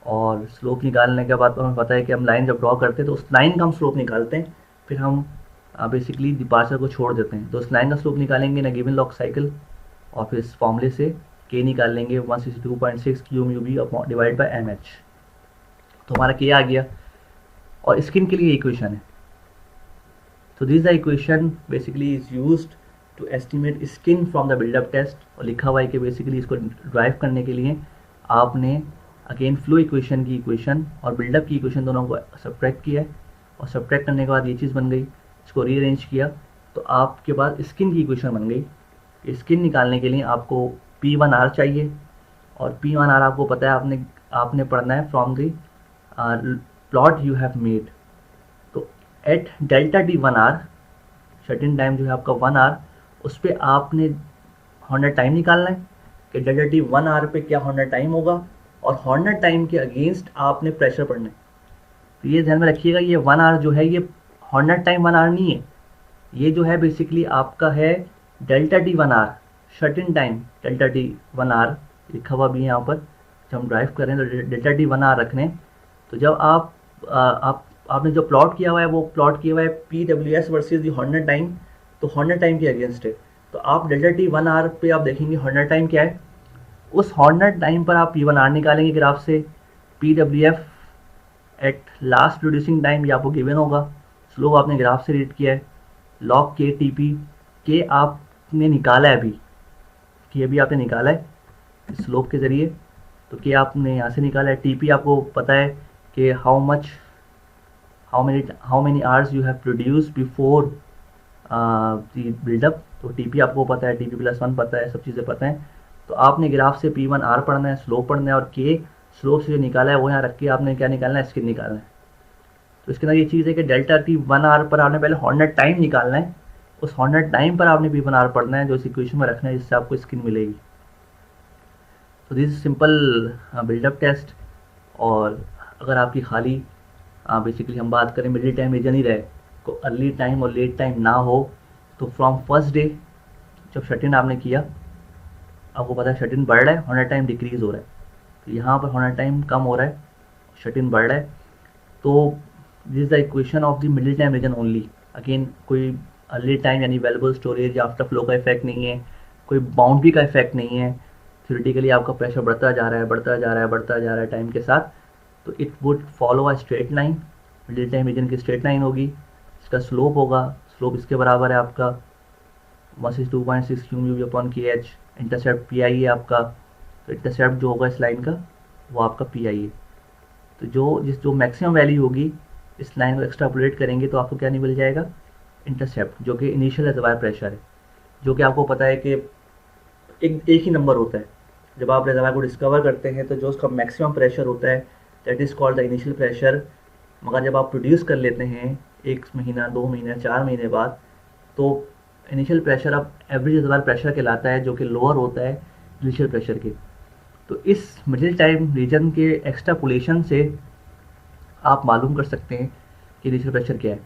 और स्लोप निकालने के बाद हमें पता है कि हम लाइन जब ड्रॉ करते हैं तो उस लाइन का हम स्लोप निकालते हैं, फिर हम बेसिकली डिपार्चर को छोड़ देते हैं। तो उस लाइन का स्लोप निकालेंगे ना गिवन लॉक साइकिल, और फिर इस फॉर्मूले से के निकाल लेंगे 162.6 क्यूएमयूबी डिवाइड बाय एमएच। तो हमारा के आ गया, और स्किन के लिए इक्वेशन है। तो this the equation basically is used to estimate skin from the buildup test, और लिखा हुआ है कि बेसिकली इसको ड्राइव करने के लिए आपने अगेन फ्लो इक्वेशन की इक्वेशन और बिल्डअप की इक्वेशन दोनों को सब्ट्रैक्ट किया है, और सब्ट्रैक्ट करने के बाद ये चीज़ बन गई, इसको रीअरेंज किया तो आपके पास स्किन की इक्वेशन बन गई। स्किन निकालने के लिए आपको P1R चाहिए, और P1R आपको पता है आपने पढ़ना है from the plot you have made. तो at delta T 1R shut in time जो है आपका 1R, उस पर आपने हॉर्नर टाइम निकालना है कि डेल्टा टी 1R पे क्या हॉर्नर टाइम होगा, और हॉर्नर टाइम के अगेंस्ट आपने प्रेशर पढ़ना है। तो ये ध्यान में रखिएगा, ये 1R जो है ये हॉर्नर टाइम 1R नहीं है, ये जो है बेसिकली आपका है delta T 1R shut in time delta T 1R लिखा हुआ भी है यहाँ पर। जब हम ड्राइव कर रहे हैं तो डेल्टा टी 1R रखने, तो जब आपने जो प्लॉट किया हुआ है वो प्लॉट किया हुआ है पी डब्ल्यू एस वर्सेज दी हॉर्नर टाइम, तो हॉर्नर टाइम के अगेंस्ट है। तो आप डेल्टा टी 1R पे आप देखेंगे हॉर्नर टाइम क्या है, उस हॉर्नर टाइम पर आप P1R निकालेंगे ग्राफ से। P W F at last producing time ये आपको गिवन होगा, स्लोप आपने ग्राफ से रीड किया है, लॉग के टी पी के आपने निकाला है अभी, कि अभी आपने निकाला है, स्लोप के ज़रिए। तो क्या आपने यहाँ से निकाला है, टीपी आपको पता है कि how many hours you have produce before the buildup. तो टीपी आपको पता है, टीपी प्लस 1 पता है, सब चीज़ें पता है। तो आपने ग्राफ से पी वन आर पढ़ना है, स्लोप पढ़ना है, और के स्लोप से जो निकाला है वो यहाँ रख के आपने क्या निकालना है, स्किन निकालना है। तो इसके अंदर ये चीज़ है कि डेल्टा टी 1 आर पर आपने पहले 100 टाइम निकालना है, उस 100 टाइम पर आपने पी वन आर पढ़ना है, जो इस इक्वेशन में रखना है, जिससे आपको स्किन मिलेगी। तो this is simple buildup test. और अगर आपकी खाली बेसिकली हम बात करें मिडिल टाइम रीजन ही रहे, तो अर्ली टाइम और लेट टाइम ना हो, तो फ्रॉम फर्स्ट डे जब शट इन आपने किया, आपको पता है शट इन बढ़ रहा है, 100 टाइम डिक्रीज हो रहा है। तो यहाँ पर 100 टाइम कम हो रहा है, शट इन बढ़ रहा है। तो this is the equation of the middle time region only. Again कोई अर्ली टाइम यानी वैल्यूबल स्टोरेज या आफ्टर फ्लो का इफेक्ट नहीं है, कोई बाउंड्री का इफेक्ट नहीं है। थ्योरेटिकली आपका प्रेशर बढ़ता जा रहा है, बढ़ता जा रहा है, बढ़ता जा रहा है टाइम के साथ, तो it would follow a straight line. Middle time region की स्ट्रेट लाइन होगी, इसका स्लोप होगा, स्लोप इसके बराबर है आपका 1/2.6 क्यू अपॉन के एच। इंटरसेप्ट पी आई है आपका, तो इंटरसेप्ट जो होगा इस लाइन का वो आपका पी आई है। तो जो मैक्सिमम वैल्यू होगी, इस लाइन को एक्स्ट्रापोलेट करेंगे तो आपको क्या नहीं मिल जाएगा, इंटरसेप्ट, जो कि इनिशियल रिजर्वायर प्रेशर है, जो कि आपको पता है कि एक ही नंबर होता है। जब आप रिजर्वायर को डिस्कवर करते हैं तो जो उसका मैक्सिमम प्रेशर होता है that is called the initial pressure. मगर जब आप प्रोड्यूस कर लेते हैं 1 महीना, 2 महीने, 4 महीने बाद, तो इनिशियल प्रेशर अब एवरेज रिजर्वायर प्रेशर कहलाता है, जो कि लोअर होता है इनिशियल प्रेशर के। तो इस मिडिल टाइम रीजन के एक्स्ट्रापोलेशन से आप मालूम कर सकते हैं कि इनिशियल प्रेशर क्या है।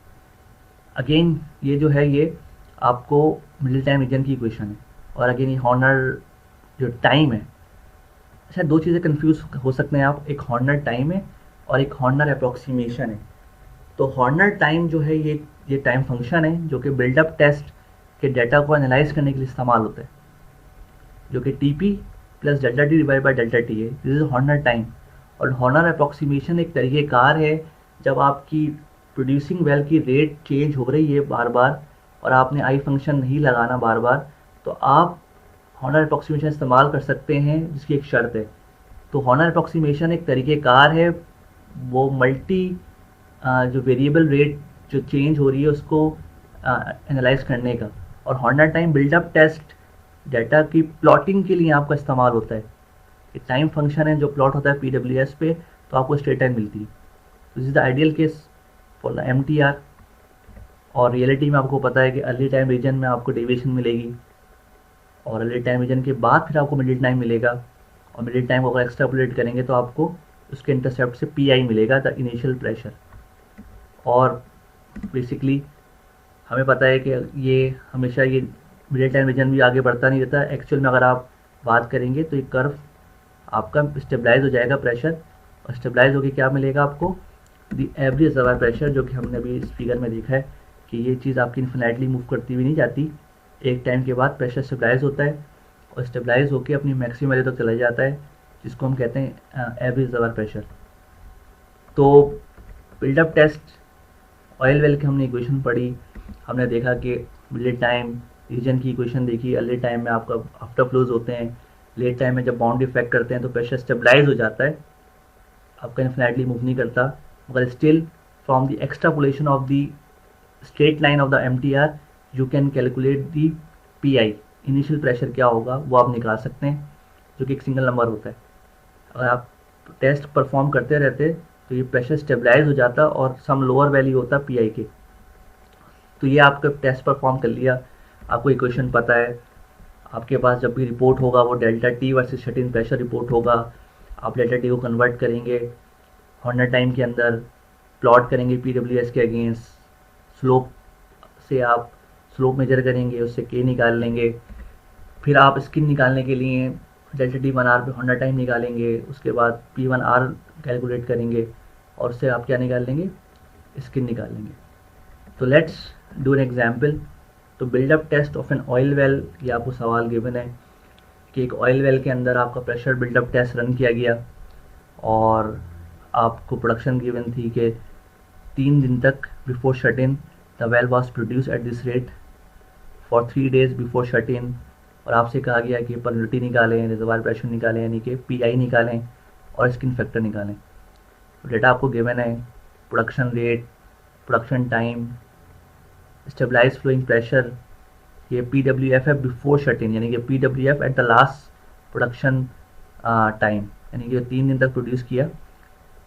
अगेन ये जो है ये आपको मिडिल टाइम रीजन की इक्वेशन है। और अगेन ये हॉर्नर जो टाइम है, अच्छा दो चीज़ें कंफ्यूज हो सकते हैं आप, एक हॉर्नर टाइम है और एक हॉर्नर अप्रोक्सीमेशन है। तो हॉर्नर टाइम जो है ये टाइम फंक्शन है जो कि बिल्डअप टेस्ट के डाटा को एनालाइज करने के लिए इस्तेमाल होता है, जो कि t p plus delta T divide by delta t है। This is Horner time. और हॉर्नर अप्रोक्सीमेशन एक तरीक़ेकार है, जब आपकी प्रोड्यूसिंग वेल की रेट चेंज हो रही है बार बार और आपने आई फंक्शन नहीं लगाना बार बार, तो आप हॉर्नर अप्रोक्सीमेशन इस्तेमाल कर सकते हैं, जिसकी एक शर्त है। तो हॉर्नर अप्रोक्सीमेशन एक तरीक़ेकार है, वो जो वेरिएबल रेट जो चेंज हो रही है उसको एनालाइज करने का। और Horner time buildup test data की प्लॉटिंग के लिए आपका इस्तेमाल होता है। एक टाइम फंक्शन है जो प्लॉट होता है PWS पे, तो आपको स्ट्रेट टाइम मिलती है। तो this is the ideal case for the MTR। और रियलिटी में आपको पता है कि अर्ली टाइम रीजन में आपको डेविएशन मिलेगी, और अर्ली टाइम रीजन के बाद फिर आपको मिडिल टाइम मिलेगा, और मिडिल टाइम को अगर एक्स्ट्रापोलेट करेंगे तो आपको उसके इंटरसेप्ट से PI मिलेगा, द इनिशियल प्रेशर। और बेसिकली हमें पता है कि ये हमेशा ये मिडिल टाइम रीजन भी आगे बढ़ता नहीं रहता। एक्चुअल में अगर आप बात करेंगे तो ये कर्व आपका स्टेबलाइज हो जाएगा प्रेशर, और स्टेबलाइज होकर क्या मिलेगा आपको, द एवरेज रिजर्वायर प्रेशर, जो कि हमने अभी इस फिगर में देखा है कि ये चीज़ आपकी इन्फिनाइटली मूव करती हुई नहीं जाती। एक टाइम के बाद प्रेशर स्टेबलाइज होता है और स्टेबलाइज होकर अपनी मैक्सिमम वैल्यू तक चला जाता है, जिसको हम कहते हैं एवरेज रिजर्वायर प्रेशर। तो बिल्डअप टेस्ट ऑयल वेल की हमने इक्वेशन पढ़ी, हमने देखा कि मिडिल टाइम रीजन की इक्वेशन देखी, अर्ली टाइम में आपका आफ्टर फ्लोज होते हैं, लेट टाइम में जब बाउंड्री इफेक्ट करते हैं तो प्रेशर स्टेबलाइज हो जाता है, आपका इन्फिनाइटली मूव नहीं करता। मगर still from the extrapolation of the straight line of the MTR you can calculate the PI, initial pressure क्या होगा वो आप निकाल सकते हैं, जो कि एक सिंगल नंबर होता है। अगर आप टेस्ट परफॉर्म करते रहते तो ये प्रेशर स्टेबलाइज हो जाता और सम लोअर वैल्यू होता PI के। तो ये आपका टेस्ट परफॉर्म कर लिया, आपको इक्वेशन पता है, आपके पास जब भी रिपोर्ट होगा वो delta T versus shut in pressure report होगा। आप डेल्टा टी को कन्वर्ट करेंगे हॉर्नर टाइम के अंदर, प्लॉट करेंगे PWS के अगेंस्ट, स्लोप से आप स्लोप मेजर करेंगे, उससे K निकाल लेंगे, फिर आप स्किन निकालने के लिए डेल्टा टी 1R पे हॉर्नर टाइम निकालेंगे, उसके बाद P1R कैलकुलेट करेंगे और उससे आप क्या निकाल लेंगे, स्किन निकाल लेंगे। तो लेट्स डू एन एग्जाम्पल। तो buildup test of an oil well, ये आपको सवाल गिवन है कि एक ऑयल वेल के अंदर आपका प्रेशर बिल्डअप टेस्ट रन किया गया और आपको प्रोडक्शन गिवन थी कि 3 दिन तक before shut in the well was produce at this rate, for 3 days before shut इन और आपसे कहा गया कि परमिटिविटी निकालें, रिजर्वायर प्रेशर निकालें, यानी कि पीआई निकालें और स्किन फैक्टर निकालें। तो डेटा आपको गिवन है, production rate, production time, stabilise flowing pressure, ये PWF है बिफोर शट इन, यानी कि PWF at the last production time, यानी कि 3 दिन तक प्रोड्यूस किया,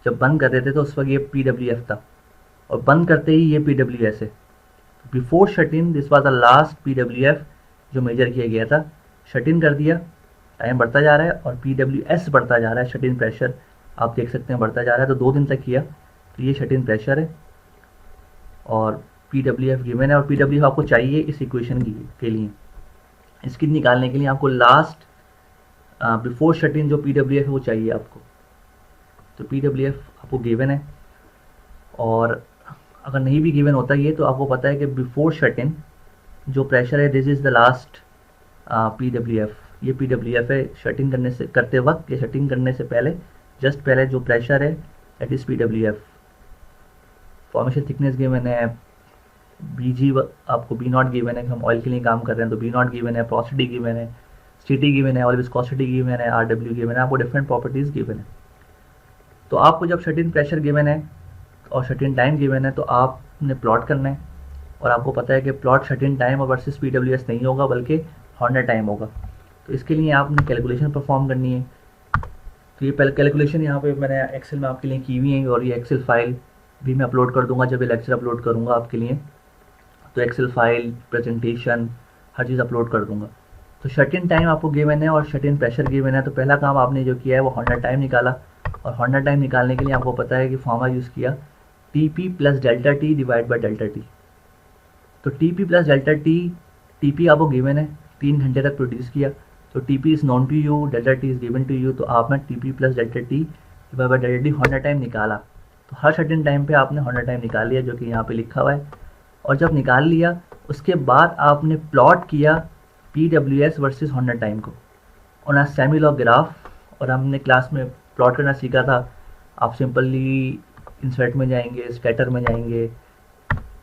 जब बंद कर देते तो उस वक्त ये PWF था, और बंद करते ही ये PWS है। Before shut in this was the last PWF जो मेजर किया गया था। शट इन कर दिया, टाइम बढ़ता जा रहा है और PWS बढ़ता जा रहा है, शट इन प्रेशर आप देख सकते हैं बढ़ता जा रहा है। तो 2 दिन तक किया तो ये शट इन प्रेशर है और PWF गिवन है, और PWF आपको चाहिए इस इक्वेशन के लिए। इसकी निकालने के लिए आपको लास्ट बिफोर शट इन जो PWF है वो चाहिए आपको। तो PWF आपको गिवन है, और अगर नहीं भी गिवन होता ये तो आपको पता है कि बिफोर शट इन जो प्रेशर है this is the last PWF, ये PWF है शट इन करते वक्त या शट इन करने से पहले, जस्ट पहले जो प्रेशर है that is PWF। Formation thickness given है, BG आपको B0 गिवन है, हम ऑयल के लिए काम कर रहे हैं तो B0 गिवन है, पोरोसिटी गिवन है, CT गिवन है, ऑयल विस्कोसिटी गिवन है, RW गिवन है, आपको डिफरेंट प्रॉपर्टीज़ गिवन है। तो आपको जब शट इन प्रेशर गिवन है और शट इन टाइम गिवन है तो आपने प्लॉट करना है, और आपको पता है कि प्लॉट शट इन टाइम और वर्सेस PWS नहीं होगा बल्कि हॉर्नर टाइम होगा। तो इसके लिए आपने कैलकुलेशन परफॉर्म करनी है। तो ये पहले कैलकुलेशन यहाँ पे मैंने एक्सेल में आपके लिए की हुई है, और ये एक्सेल फाइल भी मैं अपलोड कर दूंगा जब ये लेक्चर अपलोड करूँगा आपके लिए। तो एक्सेल फाइल, प्रेजेंटेशन, हर चीज़ अपलोड कर दूंगा। तो शट इन टाइम आपको गिवन है और शट इन प्रेशर गिवन है। तो पहला काम आपने जो किया है वो हॉर्नर टाइम निकाला, और हॉर्नर टाइम निकालने के लिए आपको पता है कि फॉर्मूला यूज़ किया TP plus delta T divide by delta T। तो TP plus delta T, TP आपको गिवन है 3 घंटे तक प्रोड्यूस किया, तो TP is known to you, delta T is given to you, तो आपने TP plus delta T divide by delta T Horner time निकाला। तो हर शट इन टाइम पे आपने हॉर्नर टाइम निकाल लिया जो कि यहाँ पे लिखा हुआ है, और जब निकाल लिया उसके बाद आपने प्लॉट किया PWS वर्सेस हॉर्नर टाइम को on a semi log graph. और हमने क्लास में प्लॉट करना सीखा था, आप सिंपली इंसर्ट में जाएंगे, स्कैटर में जाएंगे,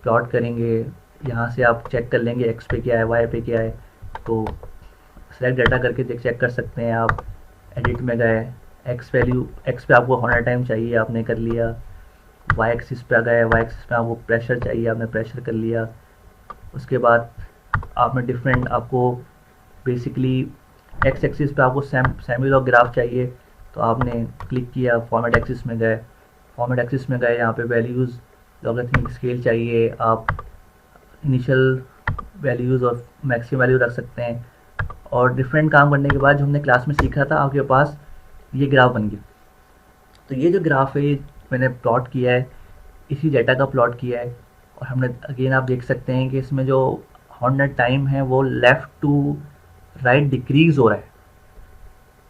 प्लॉट करेंगे, यहाँ से आप चेक कर लेंगे एक्स पे क्या है, वाई पे क्या है, तो सेलेक्ट डाटा करके चेक कर सकते हैं आप। एडिट में गए, एक्स वैल्यू, एक्स पे आपको हॉर्नर टाइम चाहिए, आपने कर लिया। वाई एक्सिस पे आ गए, वाई एक्सिस पे आपको प्रेशर चाहिए, आपने प्रेशर कर लिया। उसके बाद आपने डिफरेंट, आपको बेसिकली एक्स एक्सिस पे आपको सेमी लॉग ग्राफ चाहिए, तो आपने क्लिक किया, फॉर्मेट एक्सिस में गए, फॉर्मेट एक्सिस में गए, यहाँ पे वैल्यूज़ लॉगरिथमिक स्केल चाहिए, आप इनिशियल वैल्यूज़ और मैक्सिमम वैल्यू रख सकते हैं। और डिफरेंट काम करने के बाद जो हमने क्लास में सीखा था आपके पास ये ग्राफ बन गया। तो ये जो ग्राफ है ये मैंने प्लॉट किया है, इसी डेटा का प्लॉट किया है, और हमने अगेन आप देख सकते हैं कि इसमें जो हॉर्नर टाइम है वो लेफ़्ट टू राइट डिक्रीज़ हो रहा है।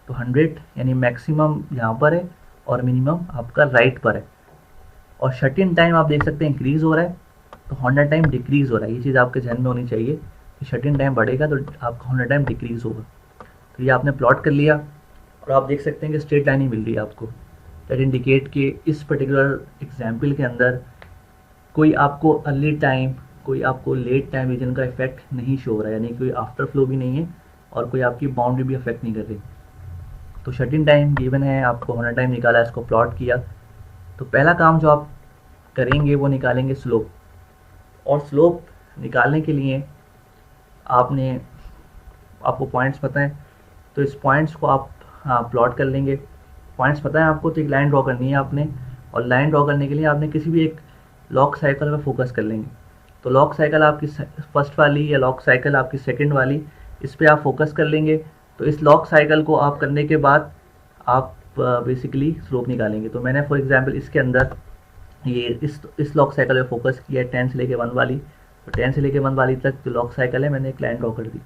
तो 100 यानी मैक्सिमम यहाँ पर है और मिनिमम आपका राइट पर है, और शट इन टाइम आप देख सकते हैं इंक्रीज़ हो रहा है, तो हॉर्नर टाइम डिक्रीज़ हो रहा है। ये चीज़ आपके जहन में होनी चाहिए कि शट इन टाइम बढ़ेगा तो आपका हॉर्नर टाइम डिक्रीज़ होगा। तो ये आपने प्लॉट कर लिया, और आप देख सकते हैं कि स्ट्रेट लाइन ही मिल रही है आपको, दैट इंडिकेट कि इस पर्टिकुलर एग्जाम्पल के अंदर कोई आपको अर्ली टाइम, कोई आपको लेट टाइम रीजन का इफेक्ट नहीं शो हो रहा है, यानी कोई आफ्टर फ्लो भी नहीं है और कोई आपकी बाउंड्री भी अफेक्ट नहीं कर रही। तो शट इन टाइम गिवन है, आपको हॉर्नर टाइम निकाला, इसको प्लॉट किया। तो पहला काम जो आप करेंगे वो निकालेंगे स्लोप, और स्लोप निकालने के लिए आपको पॉइंट्स पता है, तो इस पॉइंट्स को आप प्लॉट कर लेंगे। पॉइंट्स पता है आपको, तो एक लाइन ड्रॉ करनी है आपने, और लाइन ड्रॉ करने के लिए आपने किसी भी एक लॉक साइकिल में फोकस कर लेंगे। तो लॉक साइकिल आपकी फर्स्ट वाली या लॉक साइकिल आपकी सेकंड वाली, इस पर आप फोकस कर लेंगे। तो इस लॉक साइकिल को आप करने के बाद आप बेसिकली स्लोप निकालेंगे। तो मैंने फॉर एग्जांपल इसके अंदर ये इस लॉक साइकिल में फोकस किया है 10 से लेके 1 वाली, तो 10 से लेके 1 वाली तक जो लॉक साइकिल है मैंने एक लाइन ड्रॉ कर दी।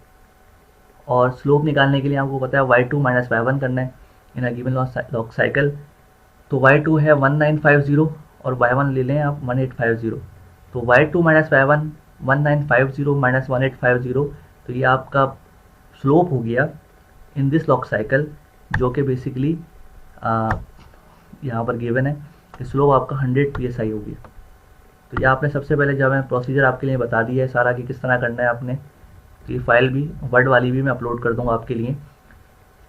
और स्लोप निकालने के लिए आपको पता है y2 माइनस y1 करना है इन अ गिवन लॉक साइकिल। तो y2 है 1950 और y1 ले लें आप 1850। तो y2 माइनस y1 1950 माइनस 1850, तो ये आपका स्लोप हो गया इन दिस लॉक साइकिल, जो कि बेसिकली यहाँ पर गिवन है कि स्लोप आपका 100 psi हो गया। तो ये आपने सबसे पहले जब मैं प्रोसीजर आपके लिए बता दिया है सारा कि किस तरह करना है आपने। तो ये फाइल भी वर्ड वाली भी मैं अपलोड कर दूंगा आपके लिए।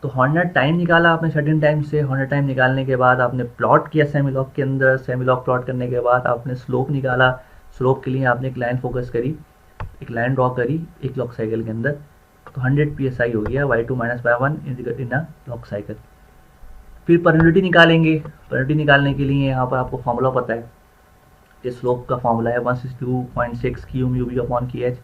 तो 100 टाइम निकाला आपने सर्टेन टाइम से। 100 टाइम निकालने के बाद आपने प्लॉट किया सेमिलॉग के अंदर। सेमिलॉग प्लॉट करने के बाद आपने स्लोप निकाला। स्लोप के लिए आपने एक लाइन फोकस करी, एक लाइन ड्रॉ करी एक लॉग साइकिल के अंदर। तो 100 psi हो गया y2 minus y1 in a log cycle. फिर परमिटिविटी निकालेंगे। परमिटिविटी निकालने के लिए यहाँ पर आपको फॉर्मूला पता है, ये स्लोप का फॉर्मूला है 1/2.6 क्यू म्यू बी अपॉन की एच।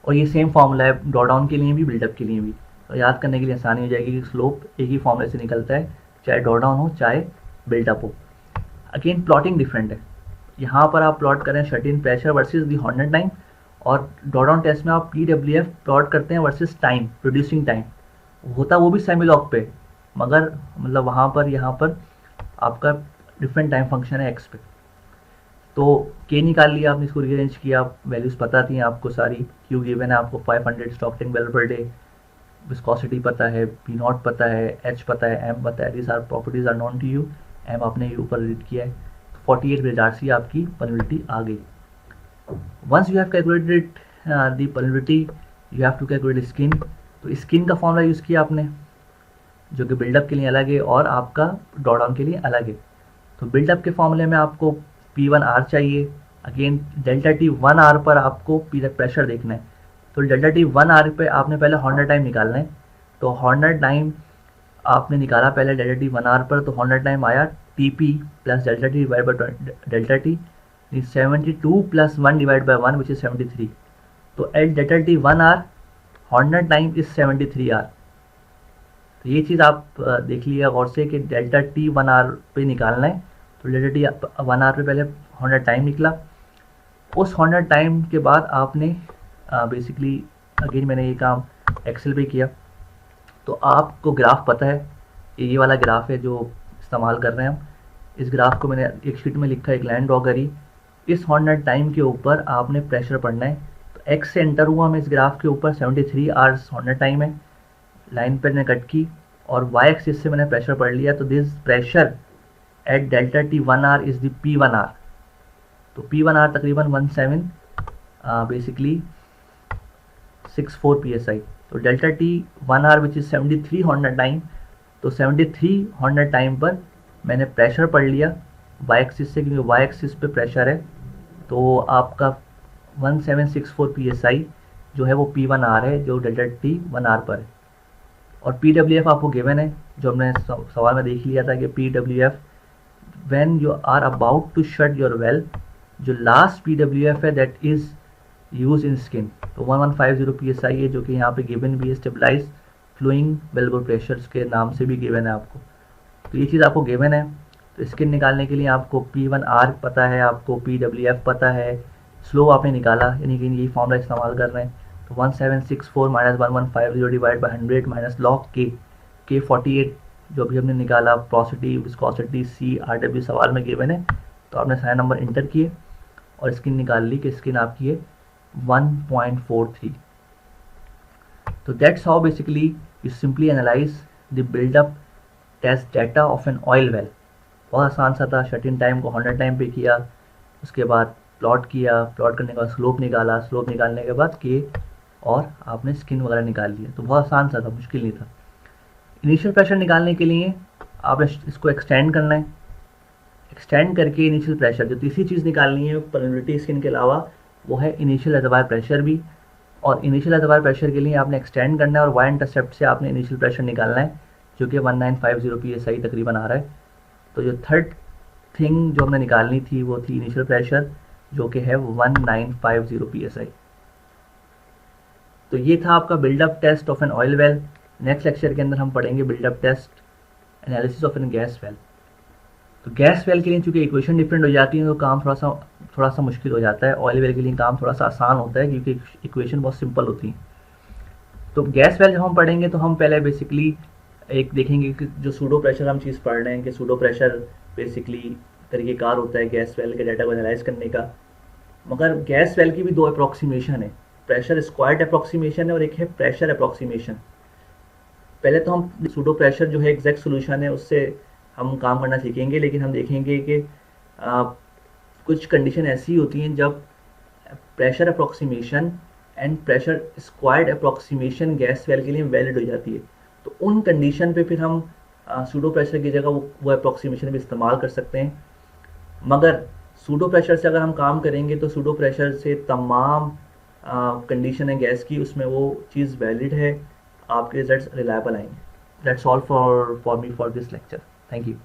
और ये सेम फॉर्मूला है ड्रॉ डाउन के लिए भी, बिल्डअप के लिए भी। तो याद करने के लिए आसानी हो जाएगी कि स्लोप एक ही फॉर्मूले से निकलता है, चाहे ड्रॉ डाउन हो चाहे बिल्डअप हो। अगेन प्लॉटिंग डिफरेंट है। यहाँ पर आप प्लॉट करें शर्टेन प्रेशर वर्सेस दी 100 टाइम, और ड्रॉ डाउन टेस्ट में आप PWF प्लॉट करते हैं वर्सेस टाइम, प्रोड्यूसिंग टाइम। होता वो भी सेमिलॉग पे, मगर मतलब वहाँ पर यहाँ पर आपका डिफरेंट टाइम फंक्शन है एक्स पे। तो के निकाल लिया आपने, इसको रीअरेंज किया, वैल्यूज़ पता थी आपको सारी। क्यू गिवन है आपको 500 stock tank barrel per day, viscosity पता है, पी नॉट पता है, एच पता है, एम पता है, this are properties are known to you. M आपने ऊपर रीड किया है। 48 मिलिडार्सी आपकी परमिटिविटी आ गई। Once you have calculated the permittivity you have to calculate skin. तो स्किन का फॉर्मूला यूज़ किया आपने, जो कि बिल्डअप के लिए अलग है और आपका ड्रॉ डाउन के लिए अलग है। तो बिल्डअप के फॉर्मूले में आपको P1R चाहिए। अगेन डेल्टा टी 1R पर आपको प्रेशर देखना है। तो डेल्टा टी 1R पे आपने पहले 100 टाइम निकालना है। तो 100 टाइम आपने निकाला पहले डेल्टा टी 1R पर, तो 100 टाइम आया TP plus delta T divide by delta T, 72 plus 1 divide by 1 which is 73। तो at delta T 1R 100 time is 73R। तो ये चीज़ आप देख लिया गौर से कि डेल्टा टी 1R पे निकालना है। तो डेल्टा टी 1R पे पहले 100 टाइम निकला। उस 100 टाइम के बाद आपने बेसिकली अगेन मैंने ये काम एक्सेल पे किया। तो आपको ग्राफ पता है, ये वाला ग्राफ है जो इस्तेमाल कर रहे हैं हम। इस ग्राफ को मैंने एक शीट में लिखा, एक लाइन ड्रॉ करी। इस 100 टाइम के ऊपर आपने प्रेशर पढ़ना है। तो एक्स से एंटर हुआ मैं इस ग्राफ के ऊपर, 73 आवर्स 100 टाइम है। लाइन पर मैंने कट की और वाई एक्सिस से मैंने प्रेशर पढ़ लिया। तो this pressure at delta T 1R is the P1R। तो P1R तकरीबन 17 बेसिकली 64 psi। तो delta T 1R which is 73 100 time. तो 73 100 टाइम पर मैंने प्रेशर पढ़ लिया वाई एक्सिस से, क्योंकि वाई एक्सिस पे प्रेशर है। तो आपका 1764 psi जो है वो P1R है, जो डेल्टा टी 1R पर है। और PWF आपको गिवन है, जो हमने सवाल में देख लिया था कि PWF when you are about to shut your well, जो लास्ट PWF है that is use in skin. तो 1150 psi है, जो कि यहाँ पे गिवन भी है, स्टेबलाइज फ्लोइंग वेलबल प्रेशर के नाम से भी गिवन है आपको। तो ये चीज़ आपको गिवन है। तो स्किन निकालने के लिए आपको P1R पता है, आपको PWF पता है, स्लो आपने निकाला, यानी कि यही फॉर्मूला इस्तेमाल कर रहे हैं। तो 1764 minus 1150 divide by 100 minus log के 48 जो भी हमने निकाला, प्रोसिटी विस्कोसिटी CRW सवाल में गिवन है। तो आपने सारे नंबर इंटर किए और स्किन निकाल ली कि स्किन आपकी है 1.43। तो that's how basically you simply analyse the buildup test data of an oil well. बहुत आसान सा था। शट-इन टाइम को 100 टाइम पे किया, उसके बाद प्लॉट किया, प्लॉट करने के बाद स्लोप निकाला, स्लोप निकालने के बाद के और आपने स्किन वगैरह निकाल लिया। तो बहुत आसान सा था, मुश्किल नहीं था। इनिशियल प्रेशर निकालने के लिए आपने इसको एक्सटेंड करना है। एक्सटेंड करके इनिशियल प्रेशर, जो तीसरी चीज़ निकालनी है परमिटिविटी स्किन के अलावा, वो है इनिशियल रिजर्वायर प्रेशर भी। और इनिशियल रिजर्वायर प्रेशर के लिए आपने एक्सटेंड करना है और वाई इंटरसेप्ट से आपने इनिशियल प्रेशर निकालना है, जो कि 1950 psi तकरीबन आ रहा है। तो जो थर्ड थिंग जो हमने निकालनी थी वो थी इनिशियल प्रेशर, जो कि है 1950 psi। तो ये था आपका buildup test of an oil well. Next lecture के अंदर हम पढ़ेंगे buildup test analysis of an gas well. तो गैस वेल के लिए चूंकि इक्वेशन डिफरेंट हो जाती है तो काम थोड़ा सा मुश्किल हो जाता है। ऑयल वेल के लिए काम थोड़ा सा आसान होता है क्योंकि इक्वेशन बहुत सिंपल होती है। तो गैस वेल जब हम पढ़ेंगे तो हम पहले बेसिकली एक देखेंगे कि जो सूडो प्रेशर हम चीज़ पढ़ रहे हैं कि सूडो प्रेशर बेसिकली तरीक़ेकार होता है गैस वेल के डाटा को एनालाइज करने का। मगर गैस वेल की भी दो अप्रॉक्सीमेशन है, प्रेशर स्क्वायर्ड अप्रॉक्सीमेशन है और एक है प्रेशर अप्रॉक्सीमेशन। पहले तो हम सूडो प्रेशर जो है एग्जैक्ट सोल्यूशन है उससे हम काम करना सीखेंगे, लेकिन हम देखेंगे कि कुछ कंडीशन ऐसी होती हैं जब pressure approximation and pressure squared approximation gas well के लिए वैलिड हो जाती है। तो उन कंडीशन पे फिर हम सूडो प्रेशर की जगह वो अप्रॉक्सीमेशन भी इस्तेमाल कर सकते हैं। मगर सूडो प्रेशर से अगर हम काम करेंगे तो सूडो प्रेशर से तमाम कंडीशन है गैस की, उसमें वो चीज़ वैलिड है, आपके रिजल्ट्स रिलायबल आएंगे। That's all for me for this lecture. Thank you.